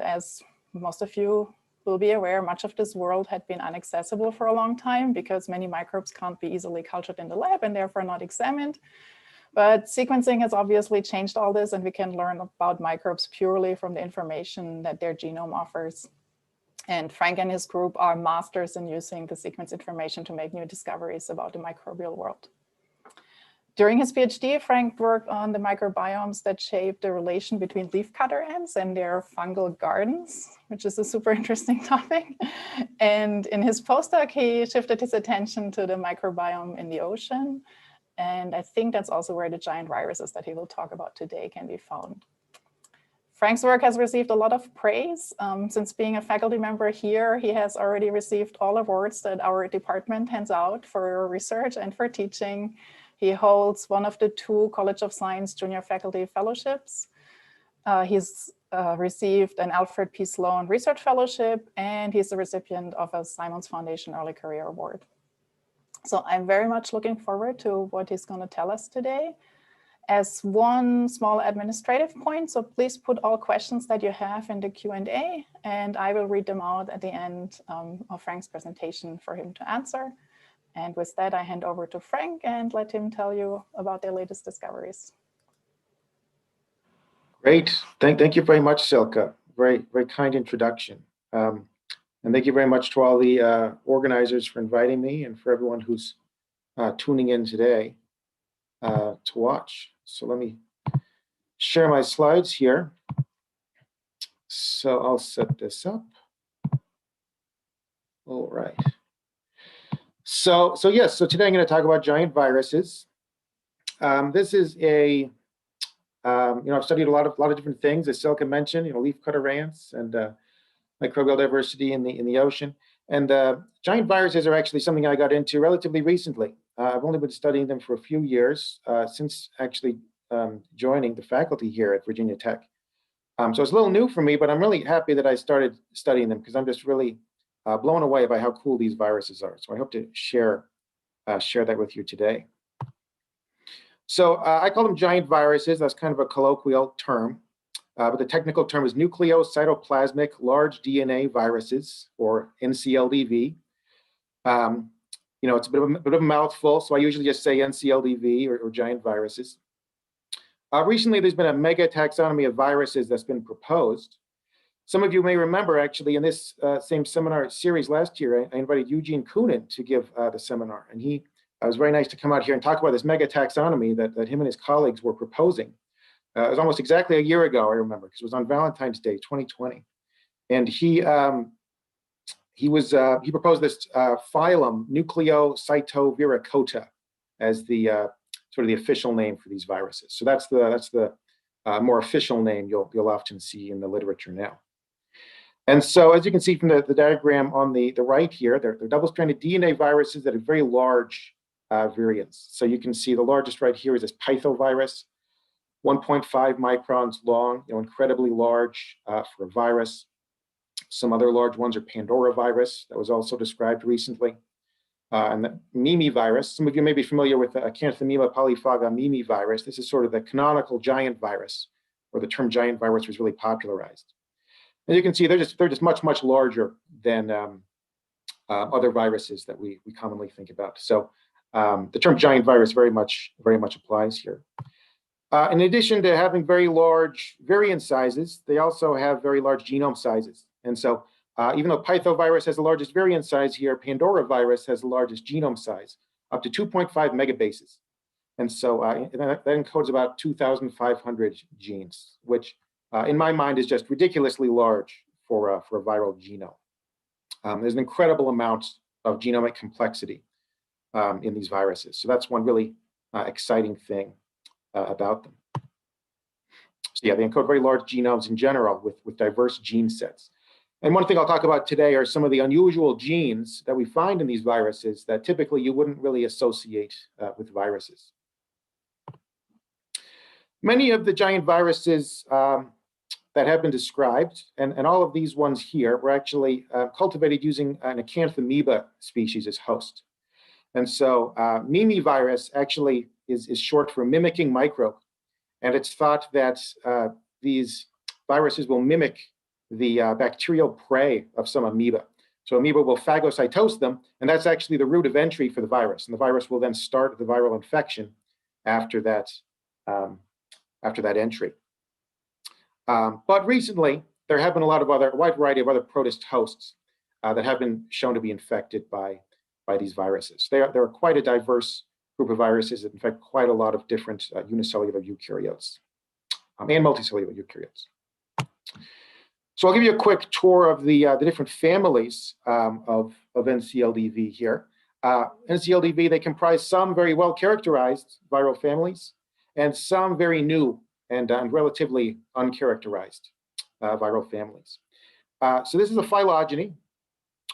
as most of you will be aware, much of this world had been inaccessible for a long time because many microbes can't be easily cultured in the lab and therefore not examined. But sequencing has obviously changed all this, and we can learn about microbes purely from the information that their genome offers. And Frank and his group are masters in using the sequence information to make new discoveries about the microbial world. During his PhD, Frank worked on the microbiomes that shape the relation between leafcutter ants and their fungal gardens, which is a super interesting topic. And in his postdoc, he shifted his attention to the microbiome in the ocean. And I think that's also where the giant viruses that he will talk about today can be found. Frank's work has received a lot of praise. Since being a faculty member here, he has already received all awards that our department hands out for research and for teaching. He holds one of the 2 College of Science Junior Faculty Fellowships. He's received an Alfred P. Sloan Research Fellowship, and he's the recipient of a Simons Foundation Early Career Award. So I'm very much looking forward to what he's going to tell us today. As one small administrative point, so please put all questions that you have in the Q&A, and I will read them out at the end of Frank's presentation for him to answer. And with that, I hand over to Frank and let him tell you about their latest discoveries. Great. Thank you very much, Silke. Very kind introduction. And thank you very much to all the organizers for inviting me and for everyone who's tuning in today to watch. So let me share my slides here. So I'll set this up. All right. So yes, so today I'm going to talk about giant viruses. This is a, I've studied a lot of different things, as Silke mentioned, leafcutter ants and microbial diversity in the ocean. And giant viruses are actually something I got into relatively recently. I've only been studying them for a few years since actually joining the faculty here at Virginia Tech. So it's a little new for me, but I'm really happy that I started studying them because I'm just really blown away by how cool these viruses are. So I hope to share that with you today. So I call them giant viruses. That's kind of a colloquial term. But the technical term is nucleocytoplasmic large DNA viruses, or NCLDV. It's a bit of a mouthful, so I usually just say NCLDV or giant viruses. Recently, there's been a mega taxonomy of viruses that's been proposed. Some of you may remember, actually, in this same seminar series last year, I invited Eugene Koonin to give the seminar, and it was very nice to come out here and talk about this mega taxonomy that him and his colleagues were proposing. It was almost exactly a year ago, I remember, because it was on Valentine's Day, 2020. And he proposed this phylum, Nucleocytoviricota, as the sort of the official name for these viruses. So that's the more official name you'll often see in the literature now. And so, as you can see from the diagram on the right here, they're double-stranded DNA viruses that have very large virions. So you can see the largest right here is this pythovirus, 1.5 microns long, incredibly large for a virus. Some other large ones are Pandoravirus, that was also described recently. And the Mimivirus, some of you may be familiar with the Acanthaomeba polyphaga Mimivirus. This is sort of the canonical giant virus, where the term giant virus was really popularized. And you can see they're just much larger than other viruses that we commonly think about. So the term giant virus very much applies here. In addition to having very large virion sizes, they also have very large genome sizes. And so even though pythovirus has the largest virion size here, Pandoravirus has the largest genome size, up to 2.5 megabases. And so that encodes about 2,500 genes, which in my mind is just ridiculously large for a viral genome. There's an incredible amount of genomic complexity in these viruses. So that's one really exciting thing about them. So yeah, they encode very large genomes in general with diverse gene sets. And one thing I'll talk about today are some of the unusual genes that we find in these viruses that typically you wouldn't really associate with viruses. Many of the giant viruses that have been described, and all of these ones here, were actually cultivated using an Acanthaomeba species as host. And so Mimivirus actually is short for mimicking microbe. And it's thought that these viruses will mimic the bacterial prey of some amoeba. So amoeba will phagocytose them, and that's actually the route of entry for the virus. And the virus will then start the viral infection after that entry. But recently, there have been a wide variety of other protist hosts that have been shown to be infected by these viruses. There are quite a diverse group of viruses that infect quite a lot of different unicellular eukaryotes and multicellular eukaryotes. So I'll give you a quick tour of the different families of NCLDV here. NCLDV, they comprise some very well characterized viral families and some very new and relatively uncharacterized viral families. So this is a phylogeny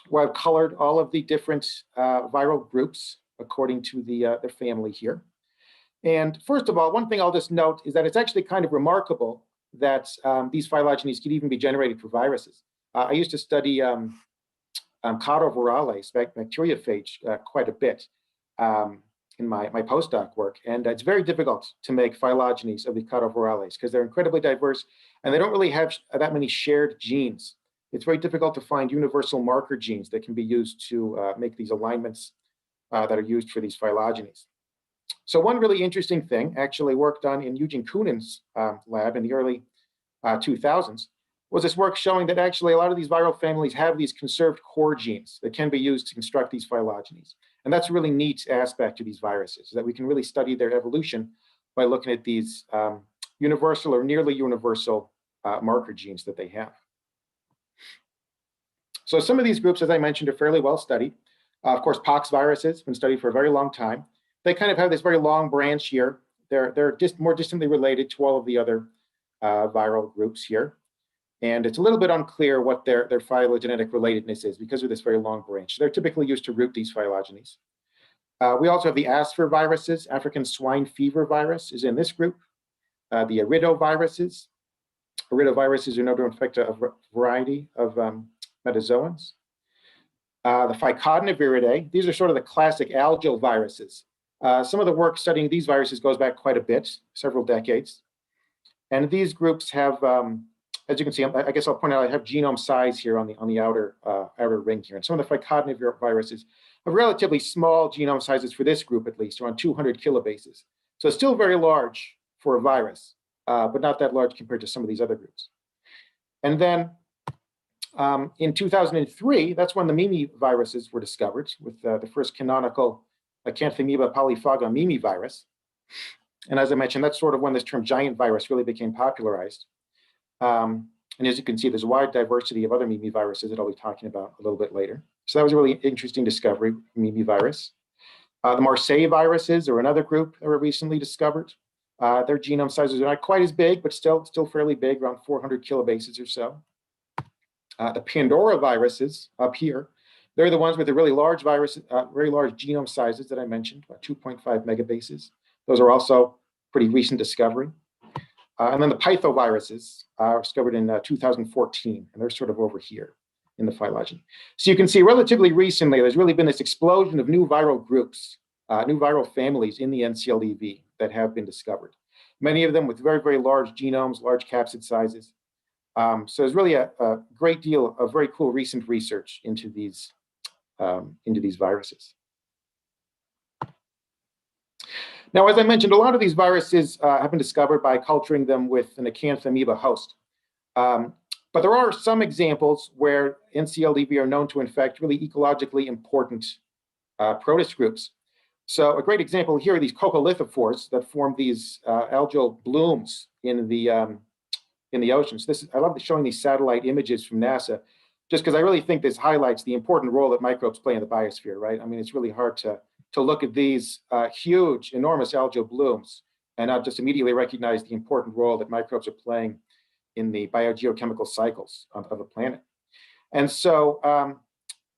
where I've colored all of the different viral groups according to their family here. And first of all, one thing I'll just note is that it's actually kind of remarkable that these phylogenies could even be generated for viruses. I used to study Caudovirales, bacteriophage, quite a bit in my postdoc work. And it's very difficult to make phylogenies of the Caudovirales because they're incredibly diverse and they don't really have that many shared genes. It's very difficult to find universal marker genes that can be used to make these alignments that are used for these phylogenies. So one really interesting thing, actually work done in Eugene Koonen's lab in the early 2000s, was this work showing that actually a lot of these viral families have these conserved core genes that can be used to construct these phylogenies. And that's a really neat aspect to these viruses, that we can really study their evolution by looking at these universal or nearly universal marker genes that they have. So some of these groups, as I mentioned, are fairly well studied. Of course, pox viruses have been studied for a very long time. They kind of have this very long branch here. They're just more distantly related to all of the other viral groups here. And it's a little bit unclear what their phylogenetic relatedness is because of this very long branch. They're typically used to root these phylogenies. We also have the ASFER viruses. African swine fever virus is in this group. The iridoviruses. Iridoviruses are known to infect a variety of metazoans. The Phycodeniviridae, these are sort of the classic algal viruses. Some of the work studying these viruses goes back quite a bit, several decades. And these groups have, as you can see, I guess I'll point out, I have genome size here on the outer ring here. And some of the Phycodeniviridae have relatively small genome sizes for this group, at least, around 200 kilobases. So it's still very large for a virus, but not that large compared to some of these other groups. And then in 2003, that's when the Mimiviruses were discovered with the first canonical Acanthaomeba polyphaga Mimivirus. And as I mentioned, that's sort of when this term giant virus really became popularized. And as you can see, there's a wide diversity of other Mimiviruses that I'll be talking about a little bit later. So that was a really interesting discovery, Mimivirus. The Marseille viruses are another group that were recently discovered. Their genome sizes are not quite as big, but still fairly big, around 400 kilobases or so. The Pandora viruses up here, they're the ones with the really large very large genome sizes that I mentioned, about 2.5 megabases. Those are also pretty recent discovery. And then the pythoviruses are discovered in 2014, and they're sort of over here in the phylogeny. So you can see relatively recently, there's really been this explosion of new viral groups, new viral families in the NCLDV that have been discovered. Many of them with very, very large genomes, large capsid sizes. So there's really a great deal of very cool recent research into these viruses. Now, as I mentioned, a lot of these viruses have been discovered by culturing them with an Acanthaomeba host. But there are some examples where NCLDV are known to infect really ecologically important protist groups. So a great example here are these coccolithophores that form these algal blooms in the oceans. I love showing these satellite images from NASA, just because I really think this highlights the important role that microbes play in the biosphere, right? I mean, it's really hard to look at these huge, enormous algal blooms and not just immediately recognize the important role that microbes are playing in the biogeochemical cycles of the planet. And so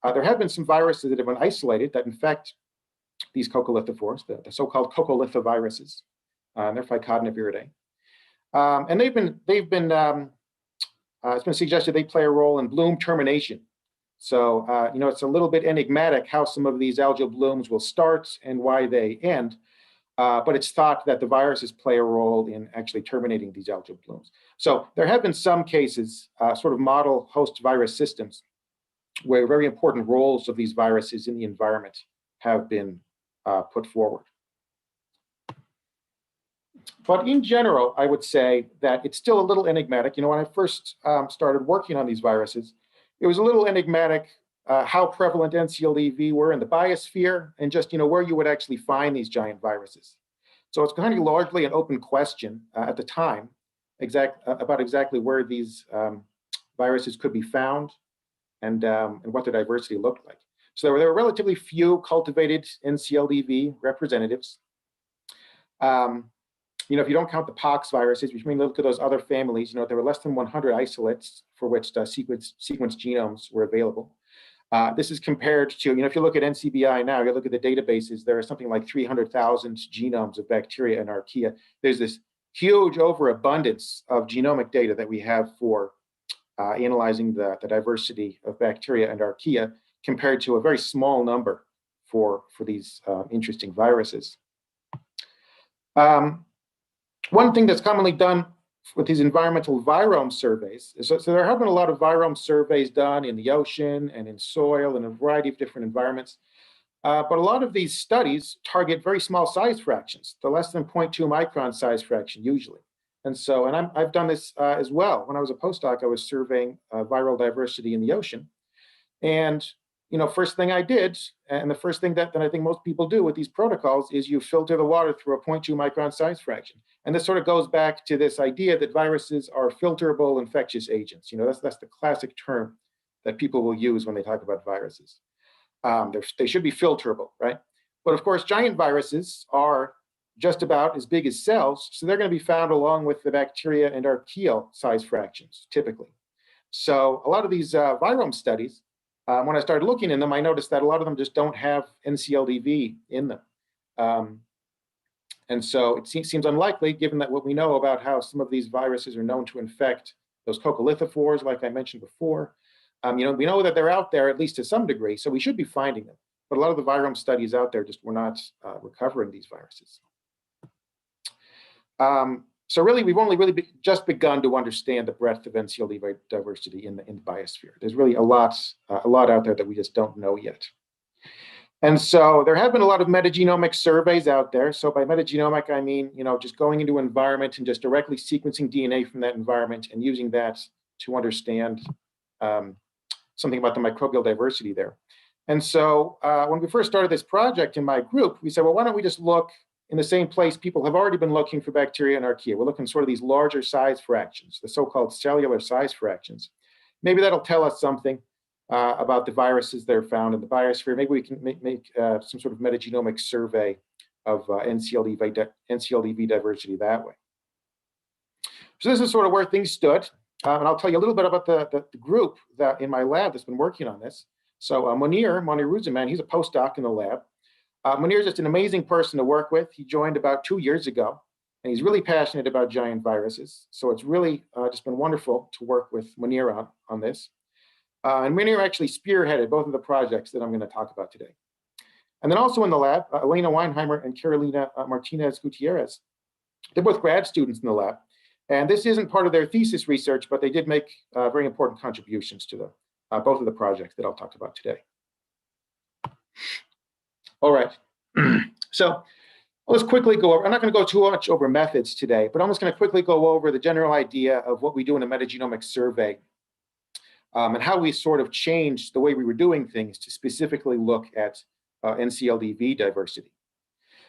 there have been some viruses that have been isolated that infect these coccolithophores, the so-called coccolithoviruses, and they're Phycodeniviridae. And it's been suggested they play a role in bloom termination. So, it's a little bit enigmatic how some of these algal blooms will start and why they end. but it's thought that the viruses play a role in actually terminating these algal blooms. So there have been some cases, sort of model host virus systems, where very important roles of these viruses in the environment have been put forward. But in general, I would say that it's still a little enigmatic. You know, when I first started working on these viruses, it was a little enigmatic how prevalent NCLDV were in the biosphere, and just, you know, where you would actually find these giant viruses. So it's kind of largely an open question at the time about exactly where these viruses could be found and what their diversity looked like. So there were relatively few cultivated NCLDV representatives. You know, if you don't count the pox viruses, which means look at those other families, you know, there were less than 100 isolates for which sequence genomes were available. This is compared to, you know, if you look at NCBI now, you look at the databases, there are something like 300,000 genomes of bacteria and archaea. There's this huge overabundance of genomic data that we have for analyzing the diversity of bacteria and archaea, compared to a very small number for these interesting viruses. One thing that's commonly done with these environmental virome surveys is, so there have been a lot of virome surveys done in the ocean and in soil and a variety of different environments. But a lot of these studies target very small size fractions, the less than 0.2 micron size fraction usually. And so, and I've done this as well. When I was a postdoc, I was surveying viral diversity in the ocean. And, you know, first thing I did, and the first thing that I think most people do with these protocols, is you filter the water through a 0.2 micron size fraction. And this sort of goes back to this idea that viruses are filterable infectious agents. You know, that's the classic term that people will use when they talk about viruses. They should be filterable, right? But of course, giant viruses are just about as big as cells, so they're going to be found along with the bacteria and archaeal size fractions, typically. So a lot of these virome studies, when I started looking in them, I noticed that a lot of them just don't have NCLDV in them. And so it seems unlikely, given that what we know about how some of these viruses are known to infect those coccolithophores, like I mentioned before. You know, we know that they're out there, at least to some degree, so we should be finding them. But a lot of the virome studies out there just were not recovering these viruses. So really, we've only really just begun to understand the breadth of NCLDV diversity in the biosphere. There's really a lot out there that we just don't know yet. And so there have been a lot of metagenomic surveys out there. So by metagenomic, I mean, you know, just going into an environment and just directly sequencing DNA from that environment and using that to understand something about the microbial diversity there. And so when we first started this project in my group, we said, well, why don't we just look in the same place people have already been looking for bacteria and archaea. We're looking sort of these larger size fractions, the so-called cellular size fractions. Maybe that'll tell us something about the viruses that are found in the biosphere. Maybe we can make some sort of metagenomic survey of NCLDV diversity that way. So this is sort of where things stood. And I'll tell you a little bit about the group that in my lab that's been working on this. So Monir Ruzaman, he's a postdoc in the lab. Monir is just an amazing person to work with. He joined about 2 years ago, and he's really passionate about giant viruses. So it's really just been wonderful to work with Monir on this. And Monir actually spearheaded both of the projects that I'm going to talk about today. And then also in the lab, Elena Weinheimer and Carolina Martinez Gutierrez. They're both grad students in the lab. And this isn't part of their thesis research, but they did make very important contributions to both of the projects that I'll talk about today. All right, so let's quickly go over, I'm not going to go too much over methods today, but I'm just going to quickly go over the general idea of what we do in a metagenomic survey and how we sort of changed the way we were doing things to specifically look at NCLDV diversity.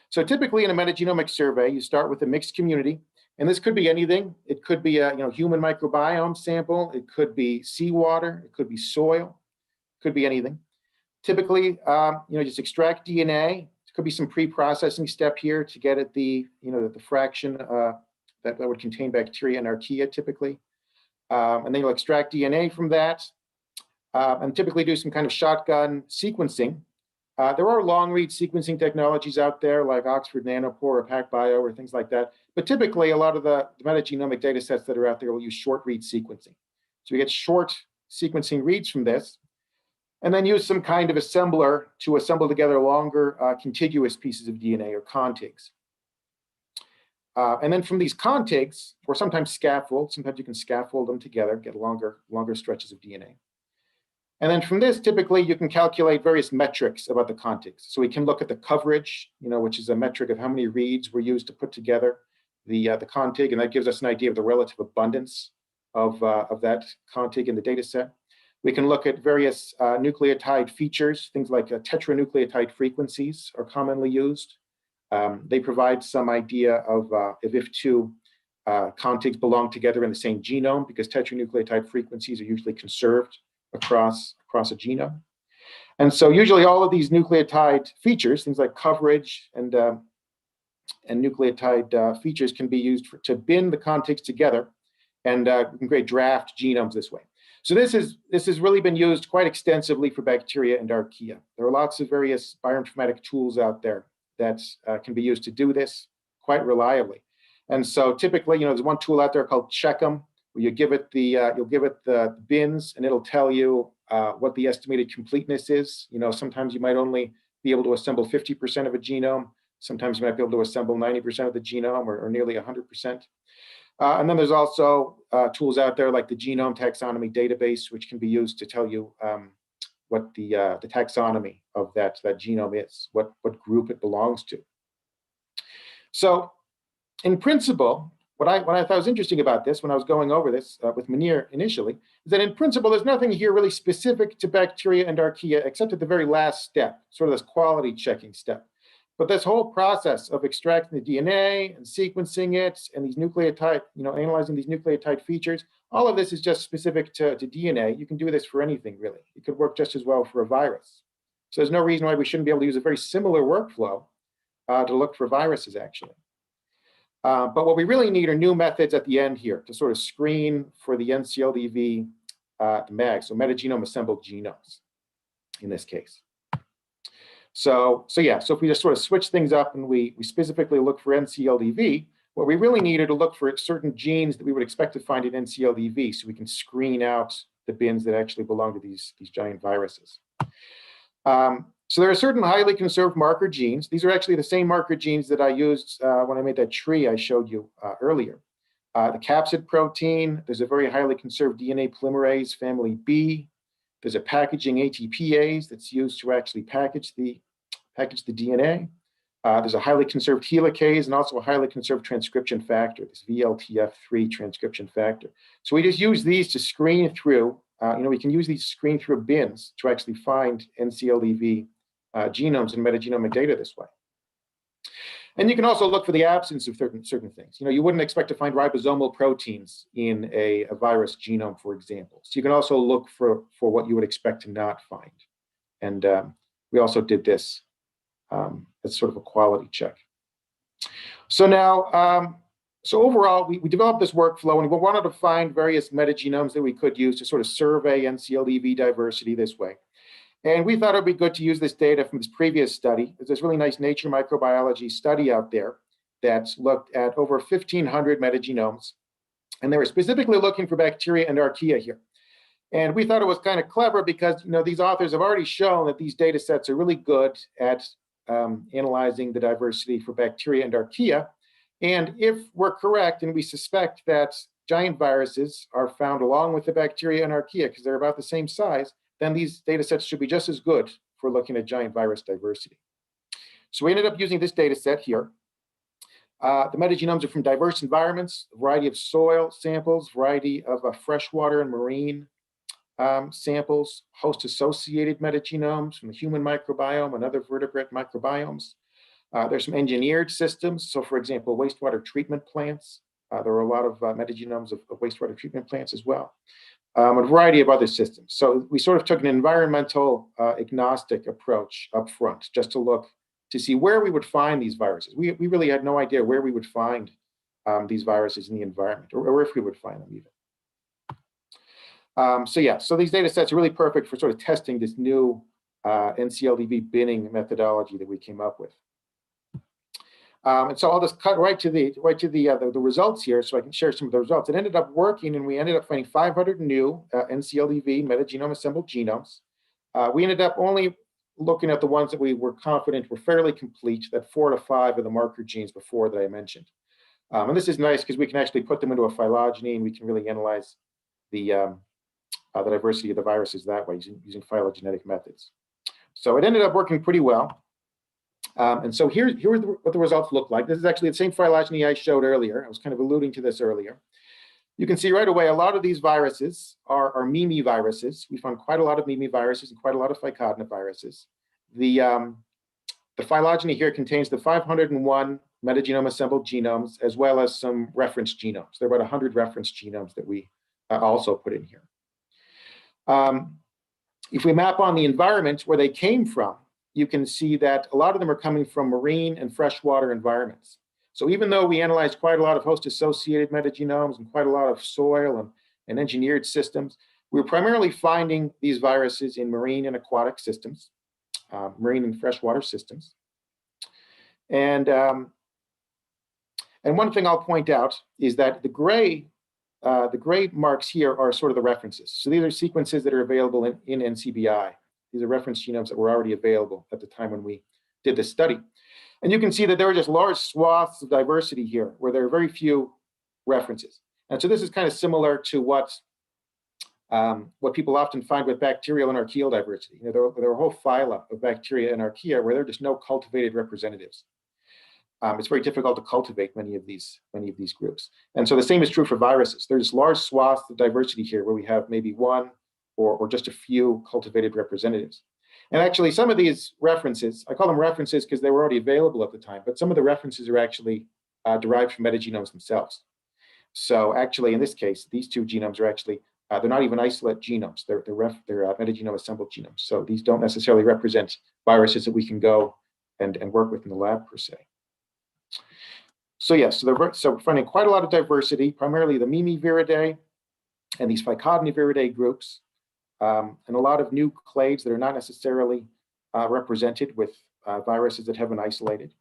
So typically in a metagenomic survey, you start with a mixed community, and this could be anything. It could be a human microbiome sample, it could be seawater, it could be soil, it could be anything. Typically, just extract DNA. There could be some pre-processing step here to get at the fraction that would contain bacteria and archaea typically. And then you'll extract DNA from that and typically do some kind of shotgun sequencing. There are long-read sequencing technologies out there like Oxford Nanopore or PacBio or things like that. But typically, a lot of the metagenomic data sets that are out there will use short-read sequencing. So we get short sequencing reads from this, and then use some kind of assembler to assemble together longer contiguous pieces of DNA or contigs. And then from these contigs, or sometimes scaffolds, sometimes you can scaffold them together, get longer stretches of DNA. And then from this, typically you can calculate various metrics about the contigs. So we can look at the coverage, which is a metric of how many reads were used to put together the contig, and that gives us an idea of the relative abundance of that contig in the data set. We can look at various nucleotide features, things like tetranucleotide frequencies are commonly used. They provide some idea of if two contigs belong together in the same genome, because tetranucleotide frequencies are usually conserved across a genome. And so usually all of these nucleotide features, things like coverage and nucleotide features, can be used to bind the contigs together, and we can create draft genomes this way. So this has really been used quite extensively for bacteria and archaea. There are lots of various bioinformatic tools out there that can be used to do this quite reliably. And so typically, there's one tool out there called Check'em, where you give it you'll give it the bins, and it'll tell you what the estimated completeness is. Sometimes you might only be able to assemble 50% of a genome. Sometimes you might be able to assemble 90% of the genome, or nearly 100%. And then there's also tools out there like the Genome Taxonomy Database, which can be used to tell you what the taxonomy of that genome is, what group it belongs to. So in principle, what I thought was interesting about this when I was going over this with Munir initially, is that in principle, there's nothing here really specific to bacteria and archaea, except at the very last step, sort of this quality checking step. But this whole process of extracting the DNA and sequencing it, and these nucleotide, analyzing these nucleotide features, all of this is just specific to DNA. You can do this for anything, really. It could work just as well for a virus. So there's no reason why we shouldn't be able to use a very similar workflow to look for viruses, actually. But what we really need are new methods at the end here to sort of screen for the NCLDV MAG, so metagenome assembled genomes in this case. So if we just sort of switch things up and we specifically look for NCLDV, what we really need are to look for certain genes that we would expect to find in NCLDV, so we can screen out the bins that actually belong to these giant viruses. So there are certain highly conserved marker genes. These are actually the same marker genes that I used when I made that tree I showed you earlier. The capsid protein, there's a very highly conserved DNA polymerase, family B. There's a packaging ATPase that's used to actually package the DNA. There's a highly conserved helicase and also a highly conserved transcription factor, this VLTF3 transcription factor. So we just use these to screen through, we can use these to screen through bins to actually find NCLDV genomes and metagenomic data this way. And you can also look for the absence of certain things. You wouldn't expect to find ribosomal proteins in a virus genome, for example. So you can also look for what you would expect to not find. And we also did this as sort of a quality check. So now, so overall, we developed this workflow, and we wanted to find various metagenomes that we could use to sort of survey NCLDV diversity this way. And we thought it would be good to use this data from this previous study. There's this really nice Nature Microbiology study out there that's looked at over 1,500 metagenomes. And they were specifically looking for bacteria and archaea here. And we thought it was kind of clever because these authors have already shown that these data sets are really good at analyzing the diversity for bacteria and archaea. And if we're correct, and we suspect that giant viruses are found along with the bacteria and archaea because they're about the same size, then these data sets should be just as good for looking at giant virus diversity. So we ended up using this data set here. The metagenomes are from diverse environments, a variety of soil samples, variety of freshwater and marine samples, host-associated metagenomes from the human microbiome and other vertebrate microbiomes. There's some engineered systems. So for example, wastewater treatment plants. There are a lot of metagenomes of wastewater treatment plants as well. A variety of other systems. So we sort of took an environmental agnostic approach up front, just to look to see where we would find these viruses. We really had no idea where we would find these viruses in the environment, or if we would find them even. So these data sets are really perfect for sort of testing this new NCLDV binning methodology that we came up with. And so I'll just cut right to the results here, so I can share some of the results. It ended up working, and we ended up finding 500 new NCLDV metagenome assembled genomes. We ended up only looking at the ones that we were confident were fairly complete, that 4 to 5 of the marker genes before that I mentioned. And this is nice because we can actually put them into a phylogeny, and we can really analyze the diversity of the viruses that way using phylogenetic methods. So it ended up working pretty well. And so here's what the results look like. This is actually the same phylogeny I showed earlier. I was kind of alluding to this earlier. You can see right away, a lot of these viruses are Mimiviruses. We found quite a lot of Mimiviruses and quite a lot of Phycodinaviruses. The phylogeny here contains the 501 metagenome assembled genomes, as well as some reference genomes. There are about 100 reference genomes that we also put in here. If we map on the environment where they came from, you can see that a lot of them are coming from marine and freshwater environments. So even though we analyzed quite a lot of host-associated metagenomes and quite a lot of soil and engineered systems, we were primarily finding these viruses in marine and aquatic systems, marine and freshwater systems. And one thing I'll point out is that the gray marks here are sort of the references. So these are sequences that are available in NCBI. These are reference genomes that were already available at the time when we did this study. And you can see that there are just large swaths of diversity here where there are very few references. And so this is kind of similar to what people often find with bacterial and archaeal diversity. You know, there are whole phyla of bacteria and archaea where there are just no cultivated representatives. It's very difficult to cultivate many of these groups. And so the same is true for viruses. There's large swaths of diversity here where we have maybe one or just a few cultivated representatives. And actually some of these references, I call them references because they were already available at the time, but some of the references are actually derived from metagenomes themselves. So actually in this case, these two genomes are actually, they're not even isolate genomes, they're metagenome assembled genomes. So these don't necessarily represent viruses that we can go and work with in the lab per se. So yes, so we're finding quite a lot of diversity, primarily the Mimiviridae and these Phycodinaviridae groups, and a lot of new clades that are not necessarily represented with viruses that have been isolated.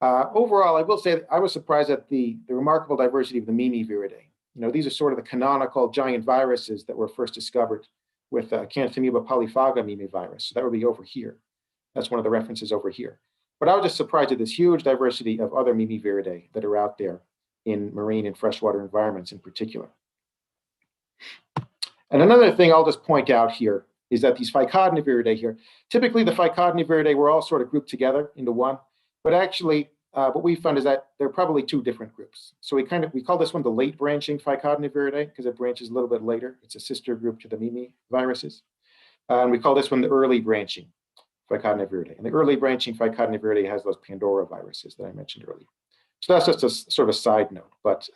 Overall, I will say that I was surprised at the remarkable diversity of the Mimiviridae. You know, these are sort of the canonical giant viruses that were first discovered with Acanthaomeba polyphaga Mimivirus. So that would be over here. That's one of the references over here. But I was just surprised at this huge diversity of other Mimiviridae that are out there in marine and freshwater environments in particular. And another thing I'll just point out here is that these Phycodinaviridae here, typically the Phycodinaviridae were all sort of grouped together into one, but actually what we found is that they're probably two different groups. So we call this one the late branching Phycodinaviridae because it branches a little bit later. It's a sister group to the Mimiviruses. And we call this one the early branching Phycodinaviridae. And the early branching Phycodinaviridae has those Pandora viruses that I mentioned earlier. So that's just a sort of a side note, but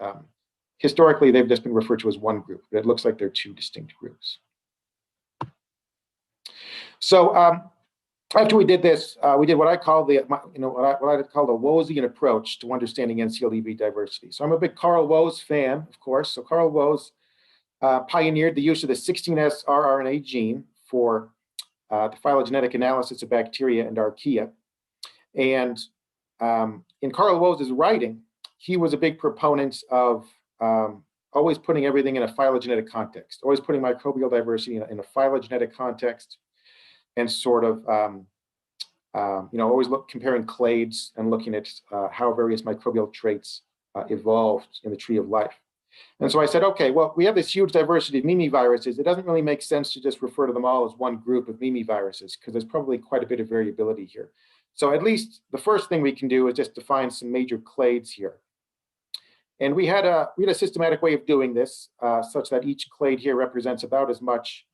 historically they've just been referred to as one group, but it looks like they're two distinct groups. So after we did this, we did what I call what I call the Wosean approach to understanding NCLDV diversity. So I'm a big Carl Woese fan, of course. So Carl Woese pioneered the use of the 16S rRNA gene for the phylogenetic analysis of bacteria and archaea. And in Carl Woese's writing, he was a big proponent of always putting everything in a phylogenetic context, always putting microbial diversity in a phylogenetic context, and sort of, always comparing clades and looking at how various microbial traits evolved in the tree of life. And so I said, okay, well, we have this huge diversity of Mimiviruses. It doesn't really make sense to just refer to them all as one group of Mimiviruses because there's probably quite a bit of variability here. So at least the first thing we can do is just define some major clades here. And we had a systematic way of doing this, such that each clade here represents about as much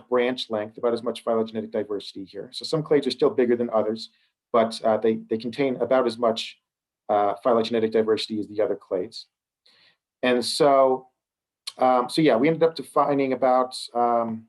branch length, about as much phylogenetic diversity here. So some clades are still bigger than others, but they contain about as much phylogenetic diversity as the other clades. And so yeah, we ended up defining about 10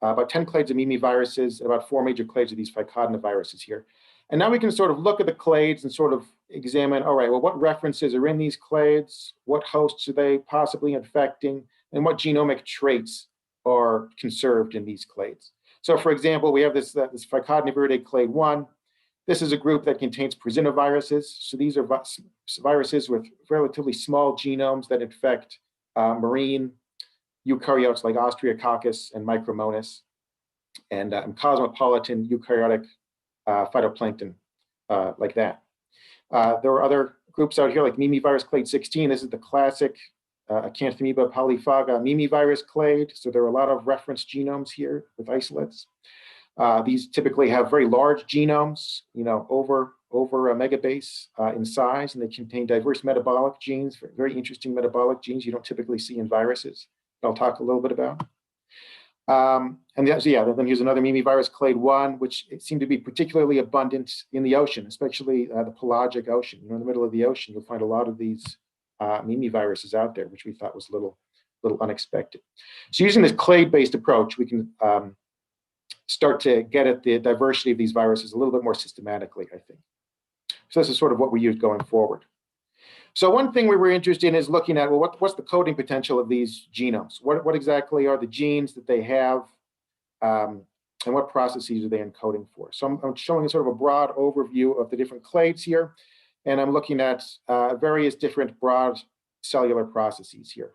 clades of Mimiviruses, about 4 major clades of these Phycodinaviruses here. And now we can sort of look at the clades and sort of examine, all right, well, what references are in these clades? What hosts are they possibly infecting? And what genomic traits are conserved in these clades? So for example, we have this Phycodinaviridae clade 1. This is a group that contains prosinoviruses. So these are viruses with relatively small genomes that infect marine eukaryotes like Ostriococcus and Micromonas, and cosmopolitan eukaryotic phytoplankton like that. There are other groups out here like Mimivirus clade 16. This is the classic Acanthaomeba polyphaga Mimivirus clade. So there are a lot of reference genomes here with isolates. These typically have very large genomes, over a megabase in size, and they contain diverse metabolic genes, very interesting metabolic genes you don't typically see in viruses. I'll talk a little bit about. And then here's another Mimivirus clade 1, which seemed to be particularly abundant in the ocean, especially the pelagic ocean. In the middle of the ocean, you'll find a lot of these Mimiviruses out there, which we thought was a little unexpected. So using this clade-based approach, we can start to get at the diversity of these viruses a little bit more systematically, I think. So this is sort of what we use going forward. So one thing we were interested in is looking at, well, what's the coding potential of these genomes? What exactly are the genes that they have, and what processes are they encoding for? So I'm showing sort of a broad overview of the different clades here, and I'm looking at various different broad cellular processes here.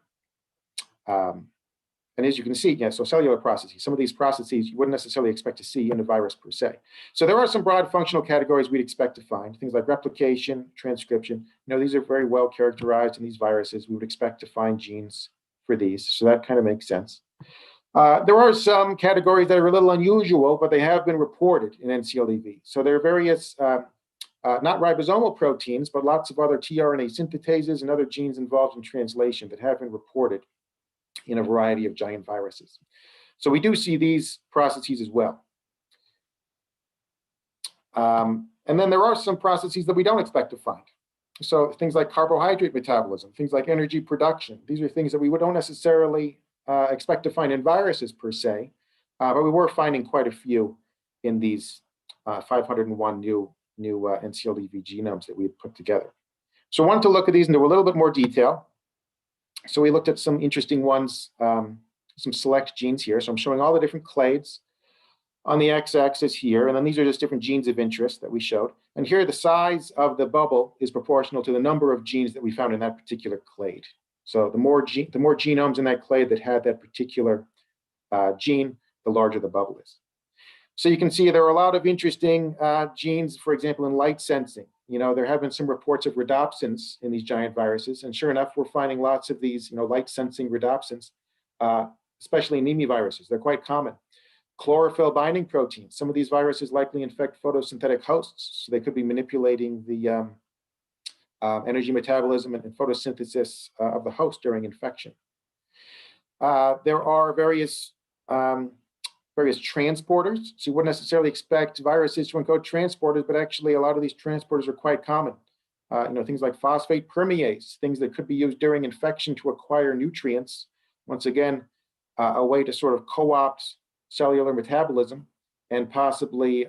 And as you can see, so cellular processes, some of these processes you wouldn't necessarily expect to see in a virus per se. So there are some broad functional categories we'd expect to find, things like replication, transcription. These are very well characterized in these viruses. We would expect to find genes for these. So that kind of makes sense. There are some categories that are a little unusual, but they have been reported in NCLDV. So there are various, not ribosomal proteins, but lots of other tRNA synthetases and other genes involved in translation that have been reported in a variety of giant viruses. So we do see these processes as well. And then there are some processes that we don't expect to find. So things like carbohydrate metabolism, things like energy production. These are things that we don't necessarily expect to find in viruses per se, but we were finding quite a few in these 501 new NCLDV genomes that we had put together. So I wanted to look at these into a little bit more detail. So we looked at some interesting ones, some select genes here. So I'm showing all the different clades on the x-axis here, and then these are just different genes of interest that we showed. And here the size of the bubble is proportional to the number of genes that we found in that particular clade. So the more genomes in that clade that had that particular gene, the larger the bubble is. So you can see there are a lot of interesting genes, for example, in light sensing. There have been some reports of rhodopsins in these giant viruses, and sure enough, we're finding lots of these, light sensing rhodopsins, especially in Mimiviruses. They're quite common. Chlorophyll binding proteins. Some of these viruses likely infect photosynthetic hosts, so they could be manipulating the energy metabolism and photosynthesis of the host during infection. There are various transporters. So you wouldn't necessarily expect viruses to encode transporters, but actually a lot of these transporters are quite common. Things like phosphate permease, things that could be used during infection to acquire nutrients. Once again, a way to sort of co-opt cellular metabolism and possibly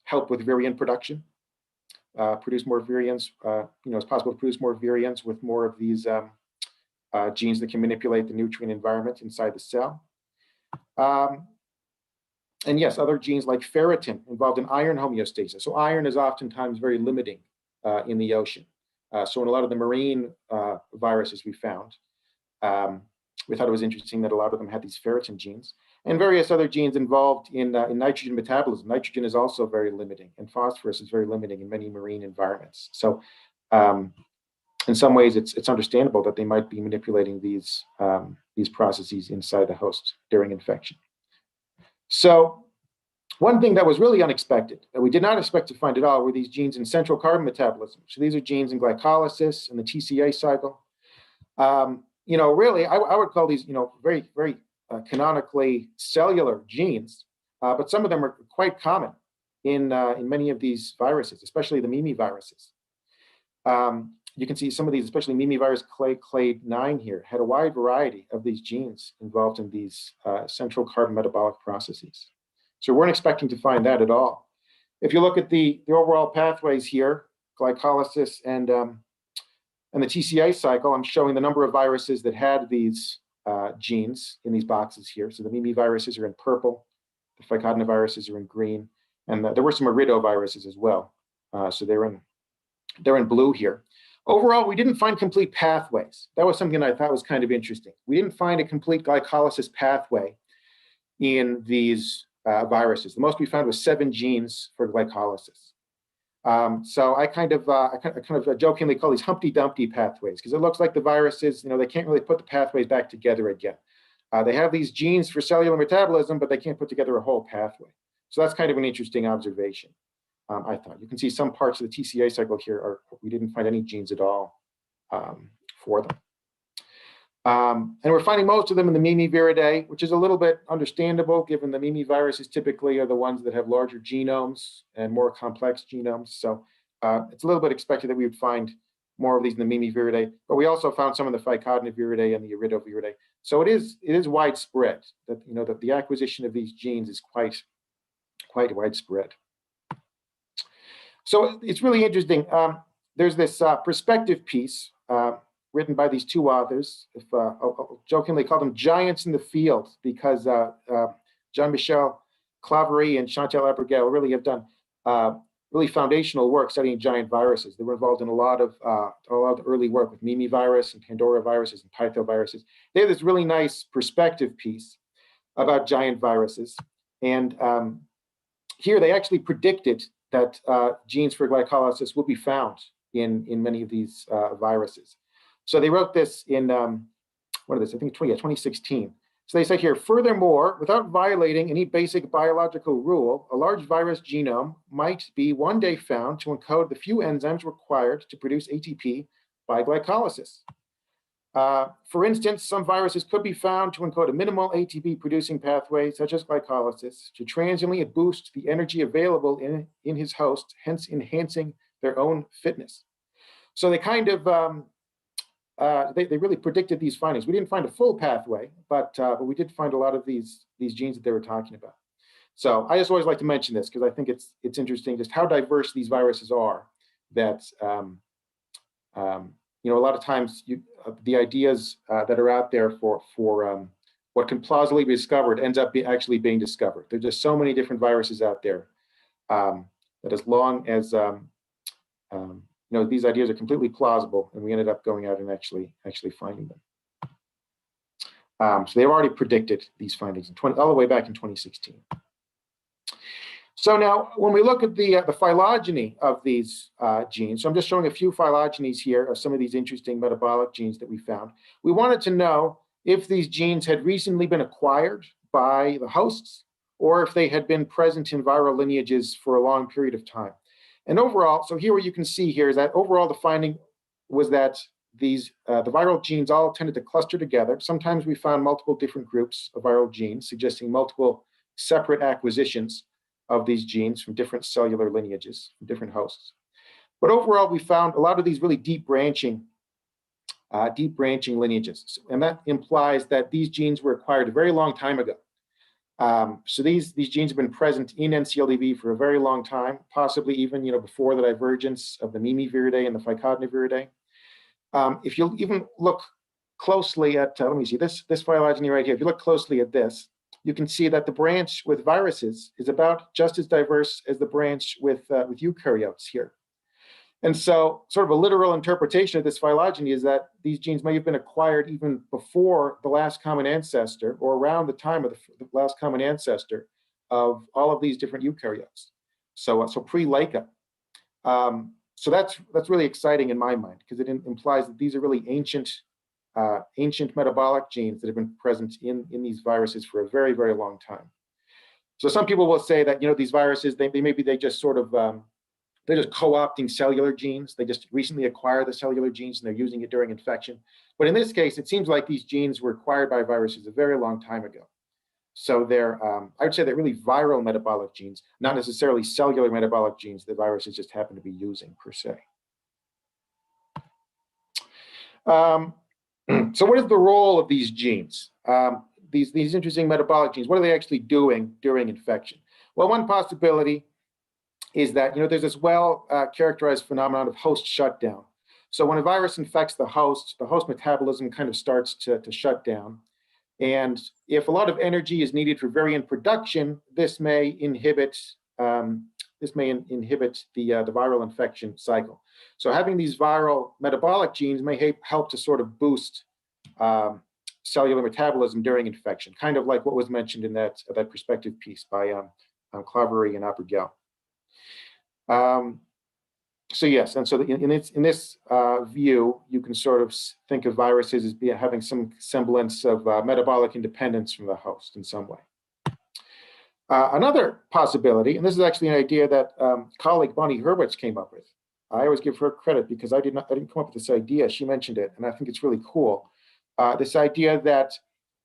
help with virion production, produce more virions. It's possible to produce more virions with more of these genes that can manipulate the nutrient environment inside the cell. And yes, other genes like ferritin involved in iron homeostasis. So iron is oftentimes very limiting in the ocean. So in a lot of the marine viruses we found, we thought it was interesting that a lot of them had these ferritin genes, and various other genes involved in nitrogen metabolism. Nitrogen is also very limiting, and phosphorus is very limiting in many marine environments. So in some ways, it's understandable that they might be manipulating these processes inside the host during infection. So one thing that was really unexpected, that we did not expect to find at all, were these genes in central carbon metabolism. So these are genes in glycolysis and the TCA cycle. Really, I would call these, very, very canonically cellular genes, but some of them are quite common in many of these viruses, especially the Mimiviruses. You can see some of these, especially Mimivirus clade 9 here, had a wide variety of these genes involved in these central carbon metabolic processes. So we weren't expecting to find that at all. If you look at the overall pathways here, glycolysis and the TCA cycle, I'm showing the number of viruses that had these genes in these boxes here. So the Mimiviruses are in purple, the Phylogenetic are in green, and there were some iridoviruses as well. So they're in blue here. Overall, we didn't find complete pathways. That was something that I thought was kind of interesting. We didn't find a complete glycolysis pathway in these viruses. The most we found was 7 genes for glycolysis. So I kind of jokingly call these Humpty Dumpty pathways, because it looks like the viruses, they can't really put the pathways back together again. They have these genes for cellular metabolism, but they can't put together a whole pathway. So that's kind of an interesting observation. I thought you can see some parts of the TCA cycle here we didn't find any genes at all for them. And we're finding most of them in the Mimiviridae, which is a little bit understandable given the Mimiviruses typically are the ones that have larger genomes and more complex genomes. So it's a little bit expected that we would find more of these in the Mimiviridae, but we also found some in the Phycogniviridae and the Iridoviridae. So it is widespread that that the acquisition of these genes is quite widespread. So it's really interesting. There's this perspective piece written by these two authors. I'll jokingly call them giants in the field, because Jean-Michel Claverie and Chantal Abergel really have done really foundational work studying giant viruses. They were involved in a lot of early work with Mimivirus and Pandora viruses and pythoviruses. They have this really nice perspective piece about giant viruses. And here they actually predicted that genes for glycolysis will be found in many of these viruses. So they wrote this in, what is this? I think 2016. So they say here, furthermore, without violating any basic biological rule, a large virus genome might be one day found to encode the few enzymes required to produce ATP by glycolysis. For instance, some viruses could be found to encode a minimal ATP producing pathway, such as glycolysis, to transiently boost the energy available in his host, hence enhancing their own fitness. So they kind of, they really predicted these findings. We didn't find a full pathway, but we did find a lot of these genes that they were talking about. So I just always like to mention this because I think it's interesting just how diverse these viruses are. That a lot of times the ideas that are out there for what can plausibly be discovered ends up actually being discovered. There's just so many different viruses out there that as long as these ideas are completely plausible, and we ended up going out and actually finding them. So they've already predicted these findings all the way back in 2016. So now, when we look at the phylogeny of these genes, so I'm just showing a few phylogenies here of some of these interesting metabolic genes that we found. We wanted to know if these genes had recently been acquired by the hosts, or if they had been present in viral lineages for a long period of time. And overall, so here what you can see here is that overall the finding was that the viral genes all tended to cluster together. Sometimes we found multiple different groups of viral genes, suggesting multiple separate acquisitions of these genes from different cellular lineages, from different hosts. But overall, we found a lot of these really deep branching lineages. And that implies that these genes were acquired a very long time ago. So these genes have been present in NCLDV for a very long time, possibly even before the divergence of the Mimiviridae and the Phycogniviridae. If you even look closely at, let me see, this phylogeny right here, if you look closely at this, you can see that the branch with viruses is about just as diverse as the branch with eukaryotes here. And so sort of a literal interpretation of this phylogeny is that these genes may have been acquired even before the last common ancestor, or around the time of the last common ancestor of all of these different eukaryotes. So pre-Laika. So that's really exciting in my mind, because it implies that these are really ancient metabolic genes that have been present in these viruses for a very, very long time. So some people will say that these viruses, they just sort of they're just co-opting cellular genes. They just recently acquired the cellular genes and they're using it during infection. But in this case, it seems like these genes were acquired by viruses a very long time ago. So they're, I would say they're really viral metabolic genes, not necessarily cellular metabolic genes that viruses just happen to be using per se. So what is the role of these genes? These interesting metabolic genes, what are they actually doing during infection? Well, one possibility is that there's this well-characterized phenomenon of host shutdown. So when a virus infects the host metabolism kind of starts to shut down. And if a lot of energy is needed for virion production, this may inhibit the viral infection cycle. So having these viral metabolic genes may help to sort of boost cellular metabolism during infection, kind of like what was mentioned in that perspective piece by Claverie and Abergel. So yes, and so in this view, you can sort of think of viruses as having some semblance of metabolic independence from the host in some way. Another possibility, and this is actually an idea that colleague Bonnie Hurwitz came up with. I always give her credit because I didn't come up with this idea. She mentioned it, and I think it's really cool. This idea that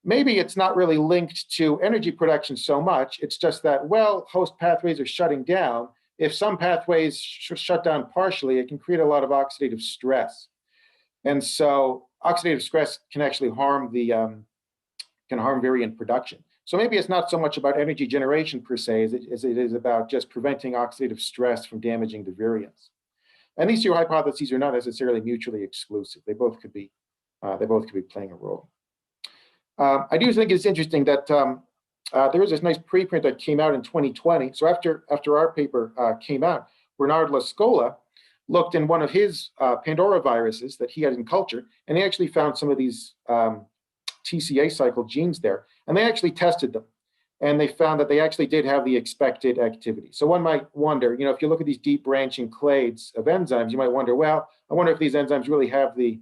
maybe it's not really linked to energy production so much. It's just that, well, host pathways are shutting down. If some pathways shut down partially, it can create a lot of oxidative stress. And so oxidative stress can actually harm virion production. So maybe it's not so much about energy generation per se as it is about just preventing oxidative stress from damaging the virions. And these two hypotheses are not necessarily mutually exclusive. They both could be playing a role. I do think it's interesting that there was this nice preprint that came out in 2020. So after our paper came out, Bernard Lascola looked in one of his Pandora viruses that he had in culture, and he actually found some of these TCA cycle genes there, and they actually tested them. And they found that they actually did have the expected activity. So one might wonder, if you look at these deep branching clades of enzymes, you might wonder, well, I wonder if these enzymes really have the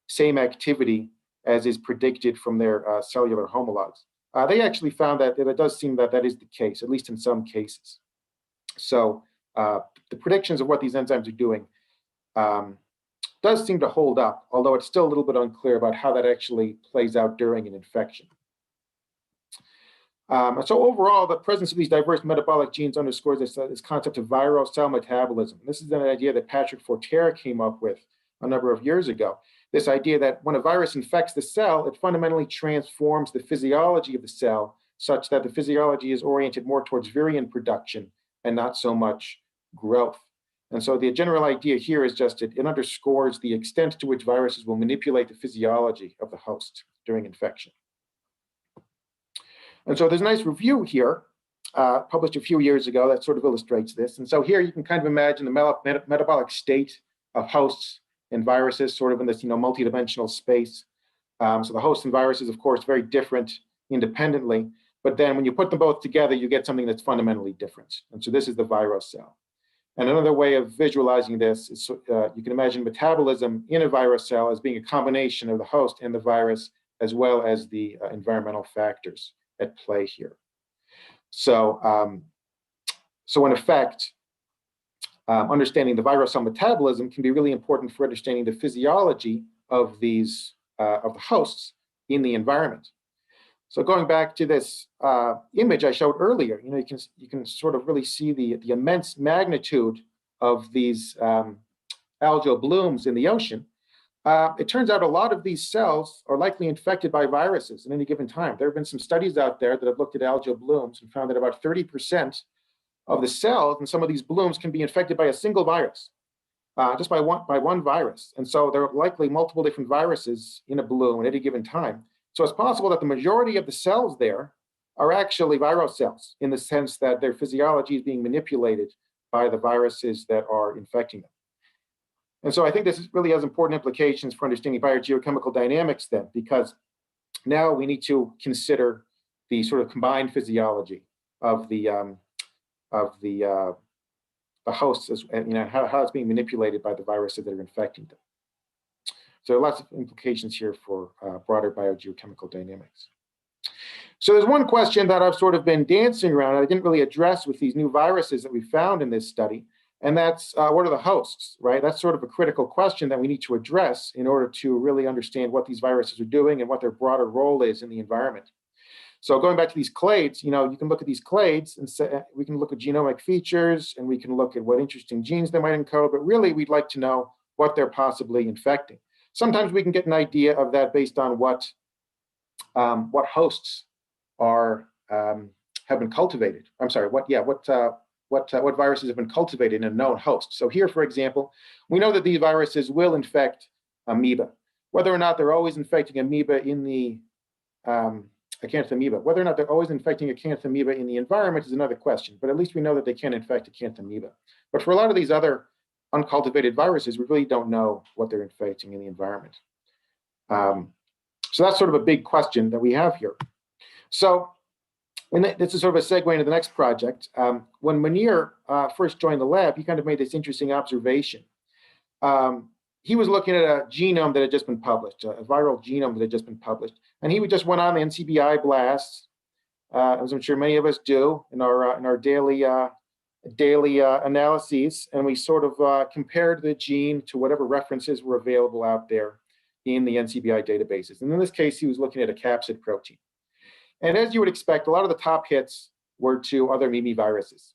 same activity as is predicted from their cellular homologs. They actually found that it does seem that that is the case, at least in some cases. So the predictions of what these enzymes are doing does seem to hold up, although it's still a little bit unclear about how that actually plays out during an infection. So overall, the presence of these diverse metabolic genes underscores this concept of viral cell metabolism. This is an idea that Patrick Forterra came up with a number of years ago. This idea that when a virus infects the cell, it fundamentally transforms the physiology of the cell such that the physiology is oriented more towards virion production and not so much growth. And so the general idea here is just it underscores the extent to which viruses will manipulate the physiology of the host during infection. And so there's a nice review here, published a few years ago, that sort of illustrates this. And so here you can kind of imagine the metabolic state of hosts and viruses sort of in this multidimensional space. So the hosts and viruses, of course, very different independently. But then when you put them both together, you get something that's fundamentally different. And so this is the viral cell. And another way of visualizing this is you can imagine metabolism in a virus cell as being a combination of the host and the virus, as well as the environmental factors at play here. So, so in effect, understanding the viral cell metabolism can be really important for understanding the physiology of these of the hosts in the environment. So going back to this image I showed earlier, you can sort of really see the immense magnitude of these algal blooms in the ocean. It turns out a lot of these cells are likely infected by viruses at any given time. There have been some studies out there that have looked at algal blooms and found that about 30% of the cells in some of these blooms can be infected by a single virus, just by one virus. And so there are likely multiple different viruses in a bloom at any given time. So it's possible that the majority of the cells there are actually viral cells in the sense that their physiology is being manipulated by the viruses that are infecting them. And so I think this really has important implications for understanding biogeochemical dynamics then, because now we need to consider the sort of combined physiology of the hosts, how it's being manipulated by the viruses that are infecting them. So lots of implications here for broader biogeochemical dynamics. So there's one question that I've sort of been dancing around and I didn't really address with these new viruses that we found in this study, and that's what are the hosts, right? That's sort of a critical question that we need to address in order to really understand what these viruses are doing and what their broader role is in the environment. So going back to these clades, you can look at these clades and say, we can look at genomic features and we can look at what interesting genes they might encode, but really we'd like to know what they're possibly infecting. Sometimes we can get an idea of that based on what hosts have been cultivated. I'm sorry, what viruses have been cultivated in a known host. So here, for example, we know that these viruses will infect amoeba. Whether or not they're always infecting amoeba in the Acanthaomeba, whether or not they're always infecting Acanthaomeba in the environment is another question, but at least we know that they can infect Acanthaomeba. But for a lot of these other uncultivated viruses, we really don't know what they're infecting in the environment. So that's sort of a big question that we have here. So this is sort of a segue into the next project. When Munir first joined the lab, he kind of made this interesting observation. he was looking at a genome that had just been published, a viral genome that had just been published. And he just went on the NCBI blasts, as I'm sure many of us do in our daily analyses. And we sort of compared the gene to whatever references were available out there in the NCBI databases. And in this case, he was looking at a capsid protein. And as you would expect, a lot of the top hits were to other Mimiviruses.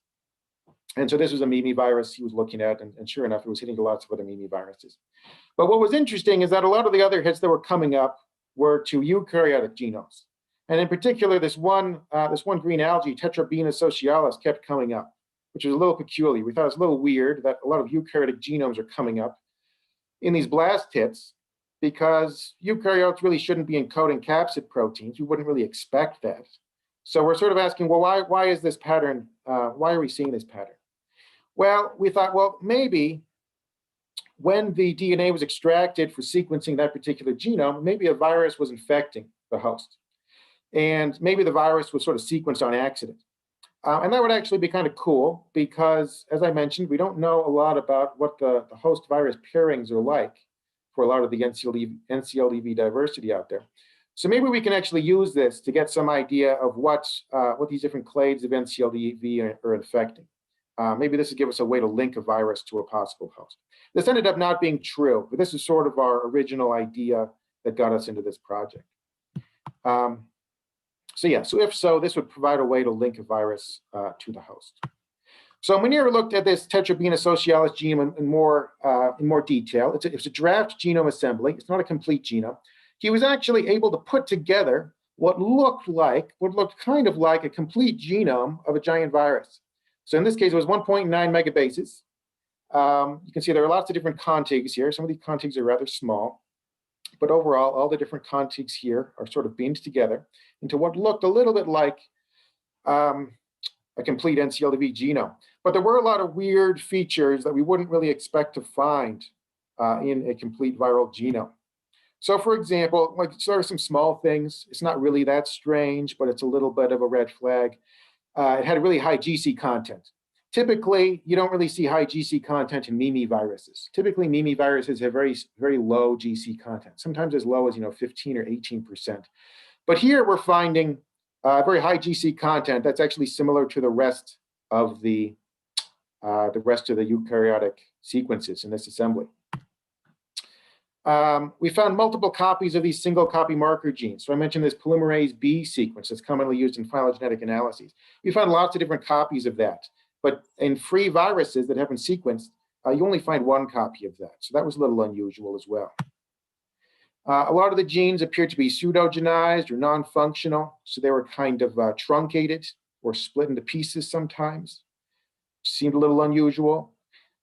And so this was a Mimivirus he was looking at, and sure enough, it was hitting to lots of other Mimiviruses. But what was interesting is that a lot of the other hits that were coming up were to eukaryotic genomes. And in particular, this one green algae, Tetrabena socialis, kept coming up, which was a little peculiar. We thought it was a little weird that a lot of eukaryotic genomes are coming up in these blast hits, because eukaryotes really shouldn't be encoding capsid proteins. We wouldn't really expect that. So we're sort of asking, well, why is this pattern, why are we seeing this pattern? Well, we thought, well, maybe when the DNA was extracted for sequencing that particular genome, maybe a virus was infecting the host. And maybe the virus was sort of sequenced on accident. And that would actually be kind of cool because, as I mentioned, we don't know a lot about what the host virus pairings are like for a lot of the NCLDV diversity out there. So maybe we can actually use this to get some idea of what these different clades of NCLDV are infecting. Maybe this would give us a way to link a virus to a possible host. This ended up not being true, but this is sort of our original idea that got us into this project. So if so, this would provide a way to link a virus to the host. So Munir looked at this Tetrabena socialis genome in more detail. It's a draft genome assembly. It's not a complete genome. He was actually able to put together what looked kind of like a complete genome of a giant virus. So in this case, it was 1.9 megabases. You can see there are lots of different contigs here. Some of these contigs are rather small, but overall, all the different contigs here are sort of beamed together into what looked a little bit like a complete NCLDV genome. But there were a lot of weird features that we wouldn't really expect to find in a complete viral genome. So for example, there are some small things. It's not really that strange, but it's a little bit of a red flag. It had really high GC content. Typically, you don't really see high GC content in Mimiviruses. Typically, Mimiviruses have very, very low GC content, sometimes as low as 15 or 18%. But here we're finding very high GC content that's actually similar to the rest of the eukaryotic sequences in this assembly. We found multiple copies of these single copy marker genes. So I mentioned this polymerase B sequence that's commonly used in phylogenetic analyses. We found lots of different copies of that. But in free viruses that have been sequenced, you only find one copy of that. So that was a little unusual as well. A lot of the genes appeared to be pseudogenized or non-functional. So they were kind of truncated or split into pieces sometimes. Seemed a little unusual.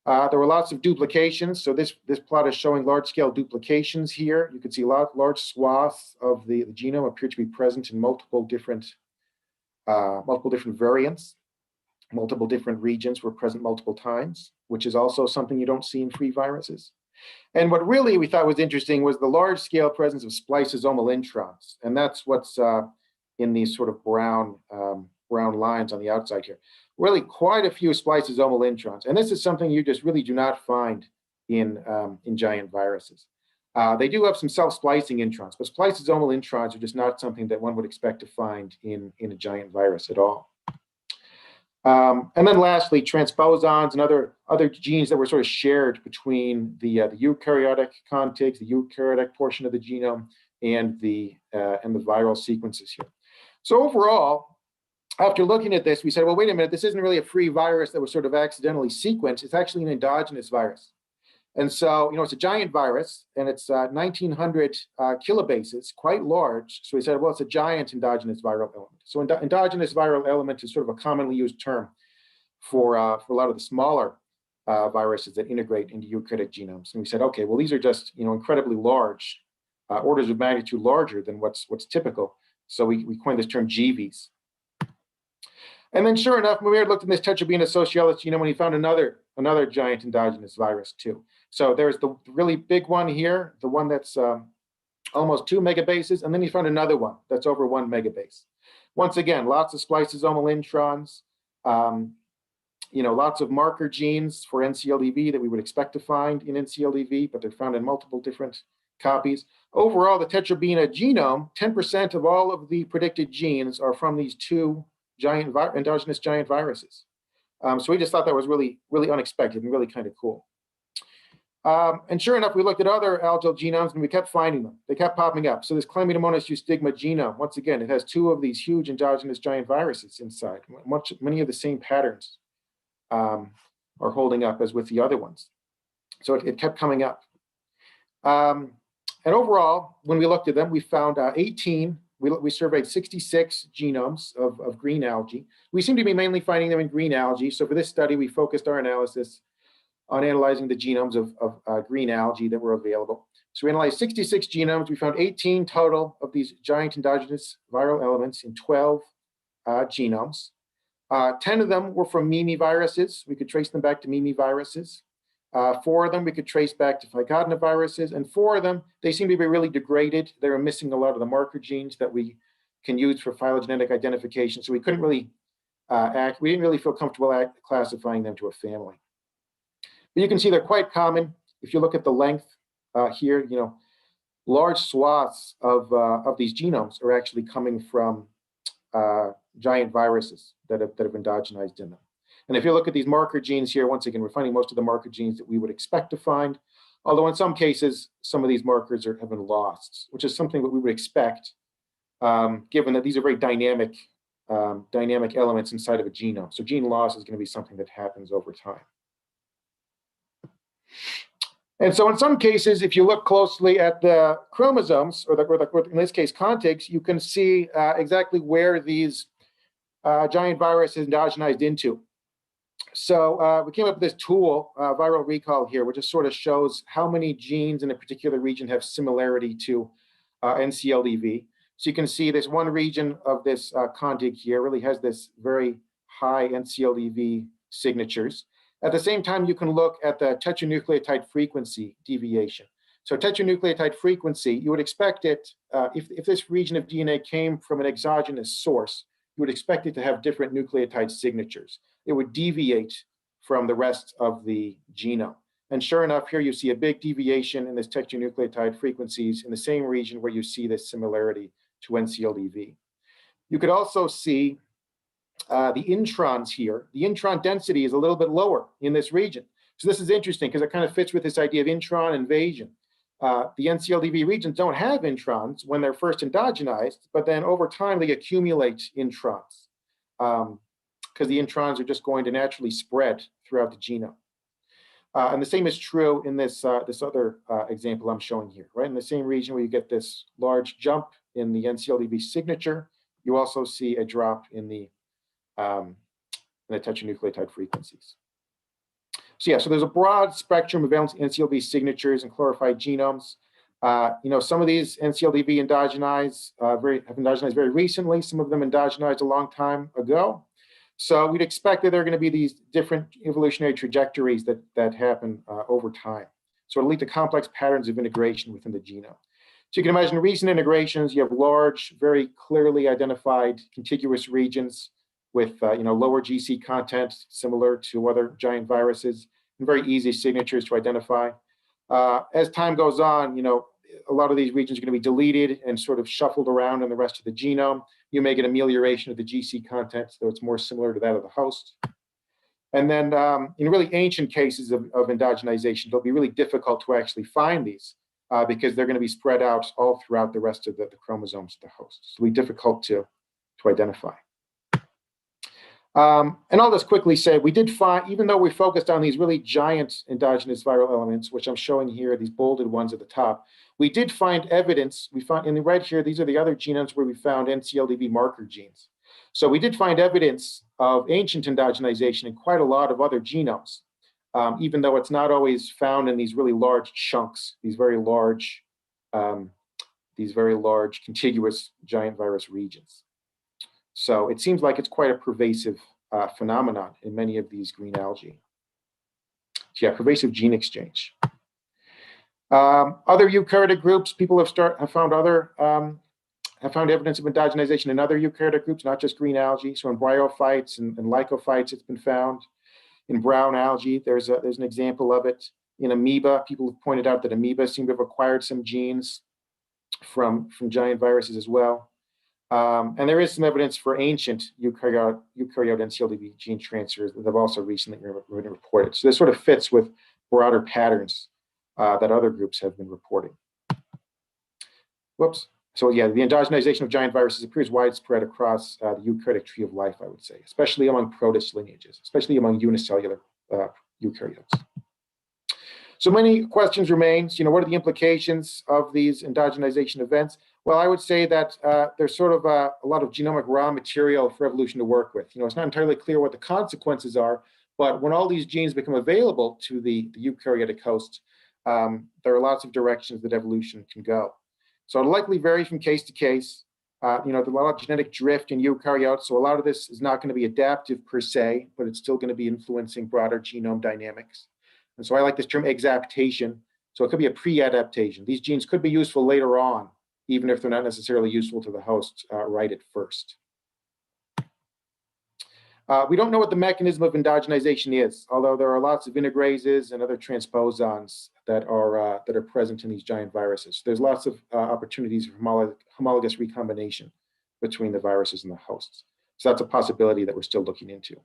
There were lots of duplications. So this plot is showing large-scale duplications here. You can see large swaths of the genome appear to be present in multiple different variants. Multiple different regions were present multiple times, which is also something you don't see in free viruses. And what really we thought was interesting was the large-scale presence of spliceosomal introns. And that's what's in these sort of brown lines on the outside here. Really quite a few spliceosomal introns. And this is something you just really do not find in giant viruses. They do have some self-splicing introns, but spliceosomal introns are just not something that one would expect to find in a giant virus at all. And then lastly, transposons and other genes that were sort of shared between the eukaryotic contigs, the eukaryotic portion of the genome, and the viral sequences here. So overall, after looking at this, we said, well, wait a minute, this isn't really a free virus that was sort of accidentally sequenced. It's actually an endogenous virus. And so, it's a giant virus, and it's 1,900 kilobases, quite large. So we said, well, it's a giant endogenous viral element. So endogenous viral element is sort of a commonly used term for a lot of the smaller viruses that integrate into eukaryotic genomes. And we said, okay, well, these are just incredibly large, orders of magnitude larger than what's typical. So we coined this term GVs. And then sure enough, Munir looked at this Tetrabena socialis genome and he found another giant endogenous virus too. So there's the really big one here, the one that's almost 2 megabases, and then he found another one that's over 1 megabase. Once again, lots of spliceosomal introns. lots of marker genes for NCLDV that we would expect to find in NCLDV, but they're found in multiple different copies. Overall, the tetrabena genome, 10% of all of the predicted genes are from these two endogenous giant viruses. So we just thought that was really, really unexpected and really kind of cool. And sure enough, we looked at other algal genomes and we kept finding them. They kept popping up. So this Chlamydomonas eustigma genome, once again, it has two of these huge endogenous giant viruses inside. Many of the same patterns are holding up as with the other ones. So it kept coming up. And overall, when we looked at them, we found 18. We surveyed 66 genomes of green algae. We seem to be mainly finding them in green algae. So for this study, we focused our analysis on analyzing the genomes of green algae that were available. So we analyzed 66 genomes. We found 18 total of these giant endogenous viral elements in 12 genomes. 10 of them were from Mimiviruses. We could trace them back to Mimiviruses. 4 of them we could trace back to Phylogenetic, and 4 of them, they seem to be really degraded. They were missing a lot of the marker genes that we can use for phylogenetic identification. So we couldn't really we didn't really feel comfortable classifying them to a family. But you can see they're quite common. If you look at the length here, large swaths of these genomes are actually coming from giant viruses that have endogenized in them. And if you look at these marker genes here, once again, we're finding most of the marker genes that we would expect to find, although in some cases, some of these markers have been lost, which is something that we would expect, given that these are very dynamic elements inside of a genome. So gene loss is going to be something that happens over time. And so in some cases, if you look closely at the chromosomes, or in this case, contigs, you can see exactly where these giant viruses endogenized into. So we came up with this tool, viral recall here, which just sort of shows how many genes in a particular region have similarity to NCLDV. So you can see this one region of this contig here really has this very high NCLDV signatures. At the same time, you can look at the tetranucleotide frequency deviation. So tetranucleotide frequency, you would expect it, if this region of DNA came from an exogenous source, you would expect it to have different nucleotide signatures. It would deviate from the rest of the genome. And sure enough, here you see a big deviation in this tetranucleotide frequencies in the same region where you see this similarity to NCLDV. You could also see the introns here. The intron density is a little bit lower in this region. So this is interesting because it kind of fits with this idea of intron invasion. The NCLDV regions don't have introns when they're first endogenized, but then over time they accumulate introns because the introns are just going to naturally spread throughout the genome. And the same is true in this other example I'm showing here, right? In the same region where you get this large jump in the NCLDV signature, you also see a drop in the tetranucleotide frequencies. So yeah, so there's a broad spectrum of NCLDV signatures and chlorified genomes. Some of these NCLDV endogenize have endogenized very recently. Some of them endogenized a long time ago. So we'd expect that there are going to be these different evolutionary trajectories that happen over time. So it'll lead to complex patterns of integration within the genome. So you can imagine recent integrations, you have large, very clearly identified contiguous regions with lower GC content, similar to other giant viruses, and very easy signatures to identify. As time goes on, a lot of these regions are going to be deleted and sort of shuffled around in the rest of the genome. You may get amelioration of the GC content, so it's more similar to that of the host. And then in really ancient cases of endogenization, it'll be really difficult to actually find these because they're going to be spread out all throughout the rest of the chromosomes of the host. So it'll be difficult to identify. And I'll just quickly say, we did find, even though we focused on these really giant endogenous viral elements, which I'm showing here, these bolded ones at the top, we did find evidence. We found in the red here, these are the other genomes where we found NCLDV marker genes. So we did find evidence of ancient endogenization in quite a lot of other genomes, even though it's not always found in these really large chunks, these very large contiguous giant virus regions. So it seems like it's quite a pervasive phenomenon in many of these green algae. So yeah, pervasive gene exchange. Other eukaryotic groups, people have found evidence of endogenization in other eukaryotic groups, not just green algae. So in bryophytes and lycophytes, it's been found. In brown algae, there's an example of it. In amoeba, people have pointed out that amoeba seem to have acquired some genes from giant viruses as well. And there is some evidence for ancient eukaryote NCLDV gene transfers that have also recently been reported. So this sort of fits with broader patterns that other groups have been reporting. Whoops. So yeah, the endogenization of giant viruses appears widespread across the eukaryotic tree of life, I would say, especially among protist lineages, especially among unicellular eukaryotes. So many questions remain. What are the implications of these endogenization events? Well, I would say that there's sort of a lot of genomic raw material for evolution to work with. It's not entirely clear what the consequences are, but when all these genes become available to the eukaryotic host, there are lots of directions that evolution can go. So it'll likely vary from case to case. There's a lot of genetic drift in eukaryotes, so a lot of this is not going to be adaptive per se, but it's still going to be influencing broader genome dynamics. And so I like this term exaptation. So it could be a pre-adaptation. These genes could be useful later on, even if they're not necessarily useful to the host right at first. We don't know what the mechanism of endogenization is, although there are lots of integrases and other transposons that are present in these giant viruses. There's lots of opportunities for homologous recombination between the viruses and the hosts. So that's a possibility that we're still looking into.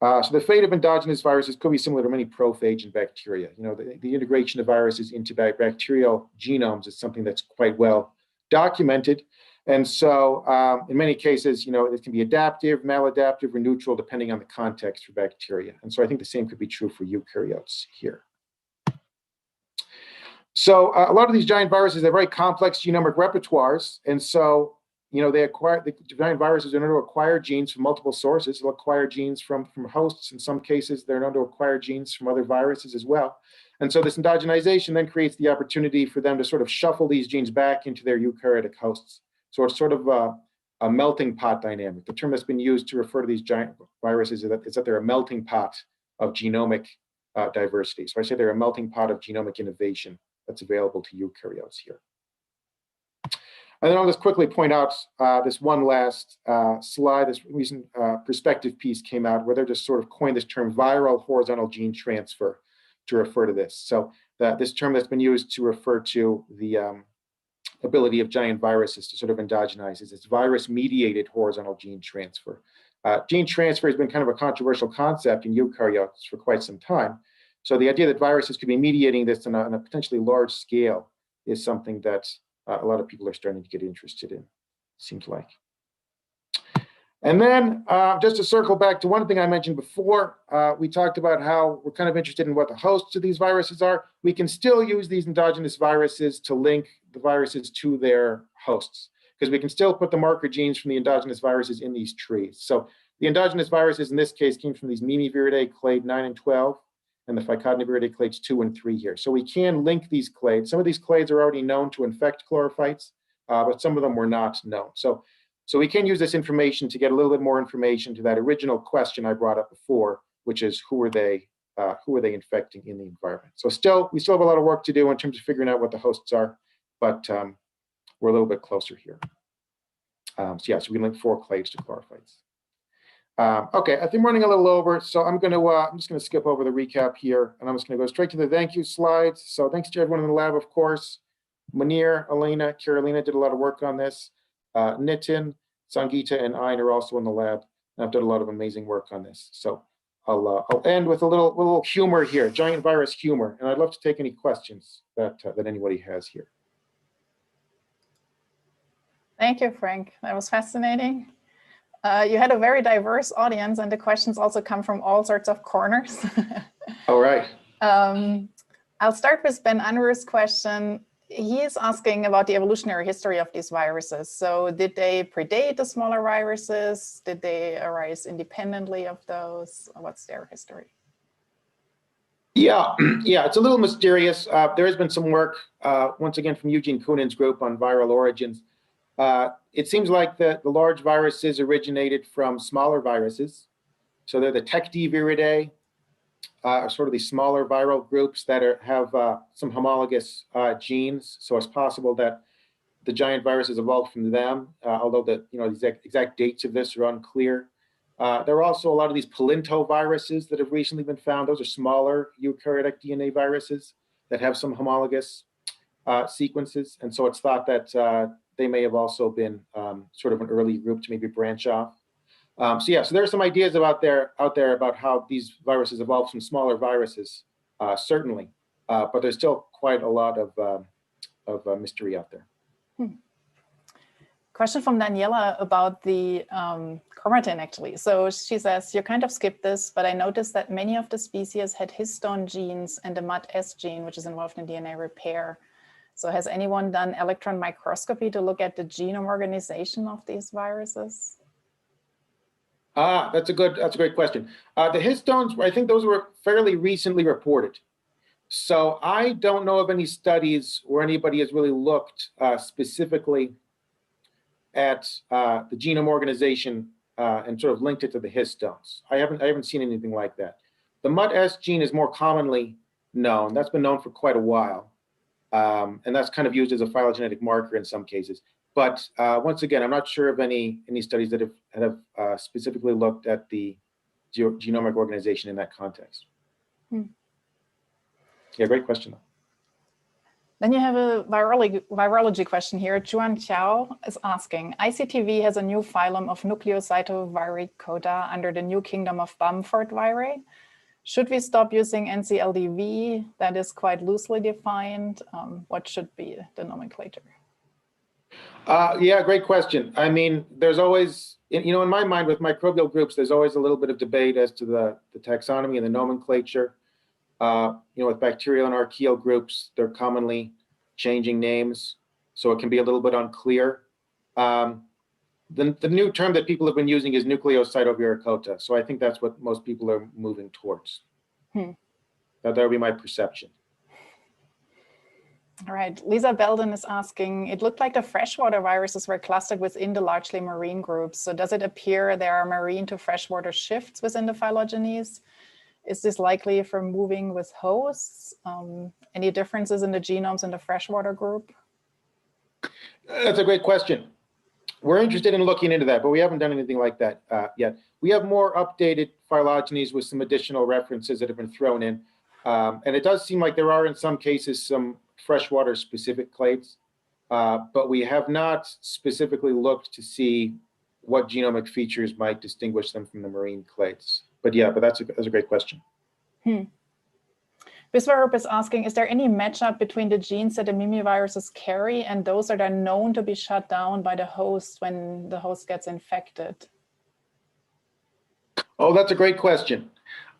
So the fate of endogenous viruses could be similar to many prophage in bacteria. The integration of viruses into bacterial genomes is something that's quite well documented. And so in many cases, it can be adaptive, maladaptive, or neutral, depending on the context for bacteria. And so I think the same could be true for eukaryotes here. So a lot of these giant viruses have very complex genomic repertoires. And so the giant viruses are known to acquire genes from multiple sources. They'll acquire genes from hosts. In some cases, they're known to acquire genes from other viruses as well. And so this endogenization then creates the opportunity for them to sort of shuffle these genes back into their eukaryotic hosts. So it's sort of a melting pot dynamic. The term that's been used to refer to these giant viruses is that they're a melting pot of genomic diversity. So I say they're a melting pot of genomic innovation that's available to eukaryotes here. And then I'll just quickly point out this one last slide. This recent perspective piece came out where they're just sort of coined this term viral horizontal gene transfer to refer to this. So this term that's been used to refer to the ability of giant viruses to sort of endogenize is this virus-mediated horizontal gene transfer. Gene transfer has been kind of a controversial concept in eukaryotes for quite some time. So the idea that viruses could be mediating this on a potentially large scale is something that a lot of people are starting to get interested in, seems like. And then just to circle back to one thing I mentioned before, we talked about how we're kind of interested in what the hosts of these viruses are. We can still use these endogenous viruses to link the viruses to their hosts, because we can still put the marker genes from the endogenous viruses in these trees. So the endogenous viruses in this case came from these Mimivirus clade 9 and 12, and the Phylogenetics clades 2 and 3 here. So we can link these clades. Some of these clades are already known to infect chlorophytes, but some of them were not known. So we can use this information to get a little bit more information to that original question I brought up before, which is who are they infecting in the environment? So we still have a lot of work to do in terms of figuring out what the hosts are, but we're a little bit closer here. So we can link 4 clades to chlorophytes. Okay, I think I'm running a little over, so I'm just gonna skip over the recap here, and I'm just gonna go straight to the thank you slides. So thanks to everyone in the lab, of course. Munir, Elena, Carolina did a lot of work on this. Nitin, Sangeeta, and Ayn are also in the lab, and I've done a lot of amazing work on this. So I'll end with a little humor here, giant virus humor, and I'd love to take any questions that anybody has here. Thank you, Frank. That was fascinating. You had a very diverse audience, and the questions also come from all sorts of corners. All right. I'll start with Ben Unruh's question. He is asking about the evolutionary history of these viruses. So did they predate the smaller viruses? Did they arise independently of those? What's their history? Yeah, it's a little mysterious. There has been some work, once again, from Eugene Koonen's group on viral origins. It seems like the large viruses originated from smaller viruses. So they're the Tectiviridae, sort of these smaller viral groups that have some homologous genes. So it's possible that the giant viruses evolved from them, although the exact dates of this are unclear. There are also a lot of these palintoviruses that have recently been found. Those are smaller eukaryotic DNA viruses that have some homologous sequences. And so it's thought that they may have also been sort of an early group to maybe branch off. So there are some ideas out there about how these viruses evolved from smaller viruses, certainly, but there's still quite a lot of mystery out there. Question from Daniela about the chromatin, actually. So she says, you kind of skipped this, but I noticed that many of the species had histone genes and the MUT-S gene, which is involved in DNA repair. So has anyone done electron microscopy to look at the genome organization of these viruses? That's a great question. The histones, I think those were fairly recently reported. So I don't know of any studies where anybody has really looked specifically at the genome organization and sort of linked it to the histones. I haven't seen anything like that. The MUT-S gene is more commonly known. That's been known for quite a while. And that's kind of used as a phylogenetic marker in some cases. But once again, I'm not sure of any studies that have specifically looked at the genomic organization in that context. Yeah, great question. Then you have a virology question here. Juan Qiao is asking, ICTV has a new phylum of Nucleocytoplasmic under the new kingdom of Bamford virae. Should we stop using NCLDV? That is quite loosely defined. What should be the nomenclature? Yeah, great question. I mean, there's always, in my mind with microbial groups, there's always a little bit of debate as to the taxonomy and the nomenclature. With bacterial and archaeal groups, they're commonly changing names, so it can be a little bit unclear. The new term that people have been using is Nucleocytoplasmic. So I think that's what most people are moving towards. That would be my perception. All right, Lisa Belden is asking, it looked like the freshwater viruses were clustered within the largely marine groups. So does it appear there are marine to freshwater shifts within the phylogenies? Is this likely from moving with hosts? Any differences in the genomes in the freshwater group? That's a great question. We're interested in looking into that, but we haven't done anything like that yet. We have more updated phylogenies with some additional references that have been thrown in. And it does seem like there are, in some cases, some freshwater specific clades, but we have not specifically looked to see what genomic features might distinguish them from the marine clades. But yeah, that's a great question. Biswarup is asking, is there any matchup between the genes that the Mimiviruses carry and those that are known to be shut down by the host when the host gets infected? Oh, that's a great question.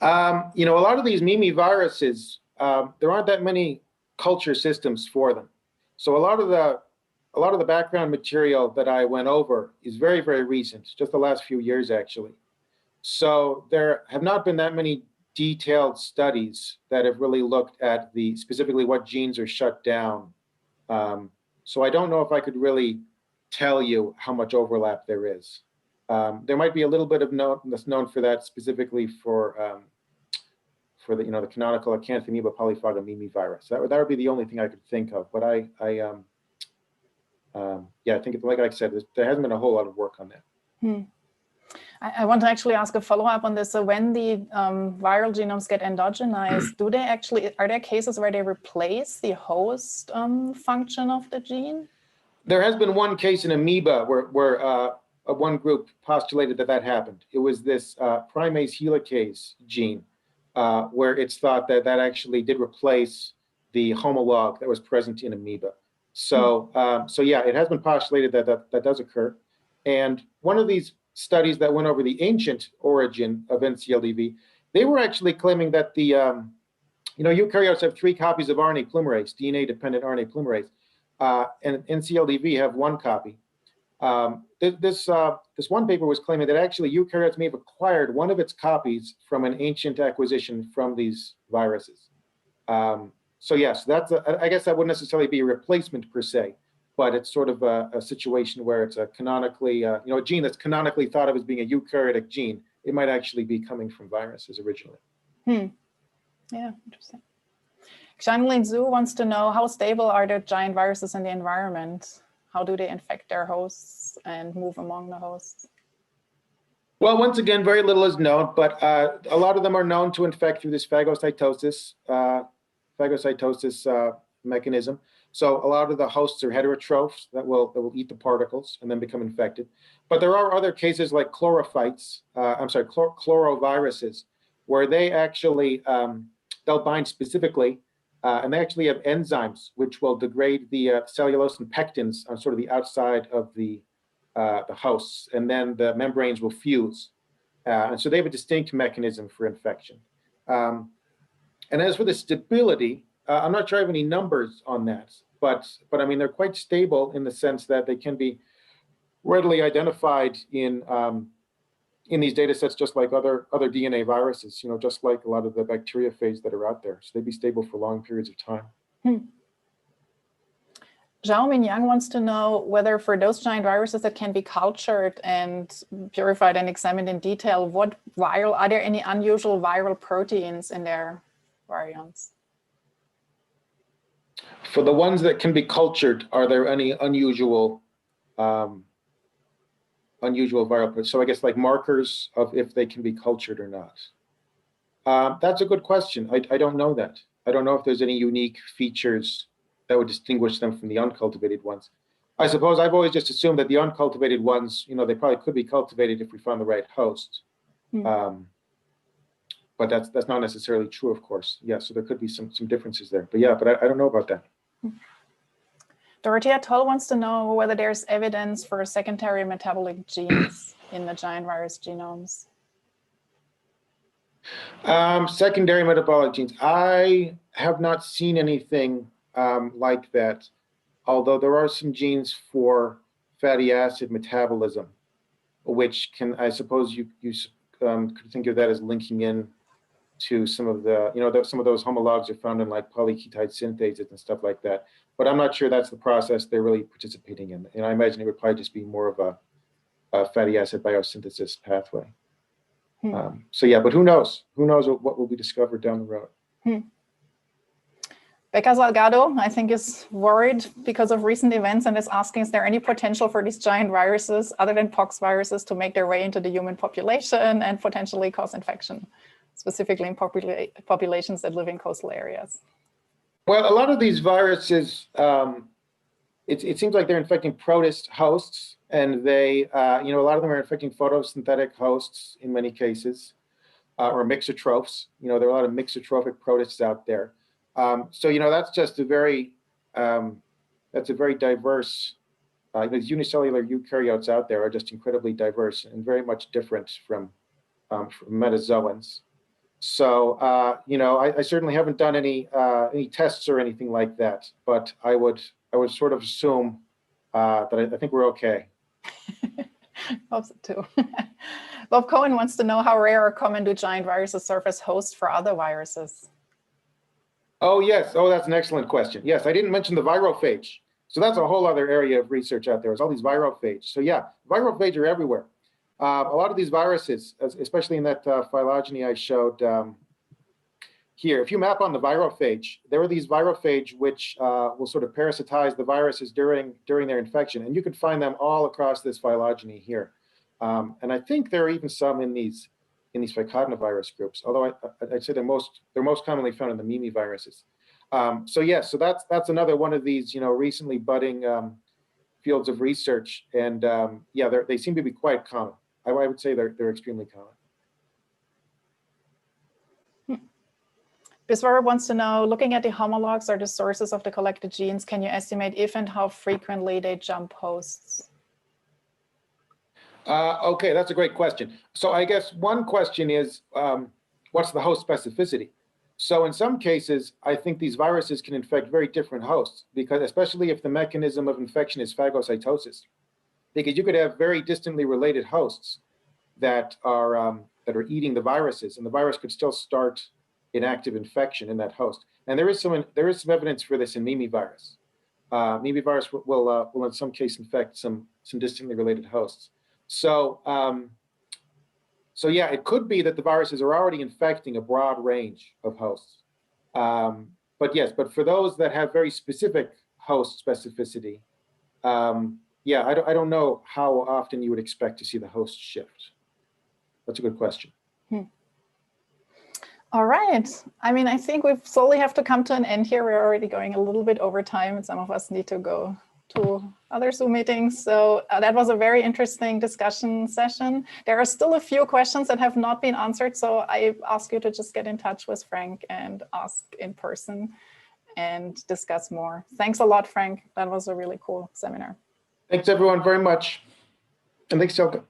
A lot of these Mimiviruses, there aren't that many culture systems for them. So a lot of the background material that I went over is very, very recent, just the last few years, actually. So there have not been that many detailed studies that have really looked at specifically what genes are shut down. So I don't know if I could really tell you how much overlap there is. There might be a little bit of that's known for that specifically for the canonical Acanthaomeba polyphaga Mimivirus. That would be the only thing I could think of. But I think, like I said, there hasn't been a whole lot of work on that. I want to actually ask a follow-up on this. So when the viral genomes get endogenized, are there cases where they replace the host function of the gene? There has been one case in amoeba where one group postulated that happened. It was this primase helicase gene where it's thought that actually did replace the homolog that was present in amoeba. So, yeah, it has been postulated that does occur. And one of these studies that went over the ancient origin of NCLDV, they were actually claiming that the, eukaryotes have 3 copies of RNA polymerase, DNA-dependent RNA polymerase, and NCLDV have 1 copy. This one paper was claiming that actually eukaryotes may have acquired one of its copies from an ancient acquisition from these viruses. So yes, I guess that wouldn't necessarily be a replacement per se, but it's sort of a situation where it's a canonically, a gene that's canonically thought of as being a eukaryotic gene. It might actually be coming from viruses originally. Yeah, interesting. Xianlin Zhu wants to know, how stable are the giant viruses in the environment? How do they infect their hosts and move among the hosts? Well, once again, very little is known, but a lot of them are known to infect through this phagocytosis mechanism. So a lot of the hosts are heterotrophs that will eat the particles and then become infected. But there are other cases like chloroviruses, where they actually they'll bind specifically, and they actually have enzymes which will degrade the cellulose and pectins on sort of the outside of the hosts, and then the membranes will fuse. And so they have a distinct mechanism for infection. And as for the stability, I'm not sure I have any numbers on that, but I mean, they're quite stable in the sense that they can be readily identified in these data sets, just like other DNA viruses, just like a lot of the bacteriophage that are out there. So they'd be stable for long periods of time. Zhao Mingyang wants to know whether for those giant viruses that can be cultured and purified and examined in detail, are there any unusual viral proteins in their virions? For the ones that can be cultured, are there any unusual viral proteins? So I guess like markers of if they can be cultured or not. That's a good question. I don't know that. I don't know if there's any unique features that would distinguish them from the uncultivated ones. I suppose I've always just assumed that the uncultivated ones, they probably could be cultivated if we found the right host. But that's not necessarily true, of course. Yeah, so there could be some differences there. But yeah, I don't know about that. Dorothea Toll wants to know whether there's evidence for secondary metabolic genes in the giant virus genomes. Secondary metabolic genes. I have not seen anything like that, although there are some genes for fatty acid metabolism, which can, I suppose you could think of that as linking in to some of the, some of those homologs are found in like polyketide synthases and stuff like that. But I'm not sure that's the process they're really participating in. And I imagine it would probably just be more of a fatty acid biosynthesis pathway. So yeah, but who knows? Who knows what will be discovered down the road? Becca Salgado, I think, is worried because of recent events and is asking, is there any potential for these giant viruses other than pox viruses to make their way into the human population and potentially cause infection, specifically in populations that live in coastal areas? Well, a lot of these viruses, it seems like they're infecting protist hosts, and they, a lot of them are infecting photosynthetic hosts in many cases, or mixotrophs. There are a lot of mixotrophic protists out there. So that's just a very diverse. The unicellular eukaryotes out there are just incredibly diverse and very much different from metazoans. So I certainly haven't done any tests or anything like that, but I would sort of assume that I think we're okay. Hope so too. Bob Cohen wants to know how rare or common do giant viruses serve as hosts for other viruses? Oh, yes. Oh, that's an excellent question. Yes, I didn't mention the virophage. So that's a whole other area of research out there. Is all these virophage. So yeah, virophage are everywhere. A lot of these viruses, especially in that phylogeny I showed here, if you map on the virophage, there are these virophage which will sort of parasitize the viruses during their infection. And you can find them all across this phylogeny here. And I think there are even some in these phycodinavirus groups, although I'd say they're most commonly found in the Mimiviruses. So yeah, so that's another one of these recently budding fields of research, and yeah, they seem to be quite common. I would say they're extremely common. Biswara wants to know, looking at the homologs or the sources of the collected genes, can you estimate if and how frequently they jump hosts? Okay, that's a great question. So I guess one question is, what's the host specificity? So in some cases, I think these viruses can infect very different hosts, because especially if the mechanism of infection is phagocytosis, because you could have very distantly related hosts that are eating the viruses, and the virus could still start an active infection in that host. And there is some evidence for this in Mimivirus. Mimivirus will in some case infect some distantly related hosts. So, so yeah, it could be that the viruses are already infecting a broad range of hosts. But yes, but for those that have very specific host specificity, yeah, I don't know how often you would expect to see the host shift. That's a good question. All right. I mean, I think we slowly have to come to an end here. We're already going a little bit over time, and some of us need to go to other Zoom meetings. So that was a very interesting discussion session. There are still a few questions that have not been answered. So I ask you to just get in touch with Frank and ask in person and discuss more. Thanks a lot, Frank. That was a really cool seminar. Thanks everyone very much. And thanks, Silke.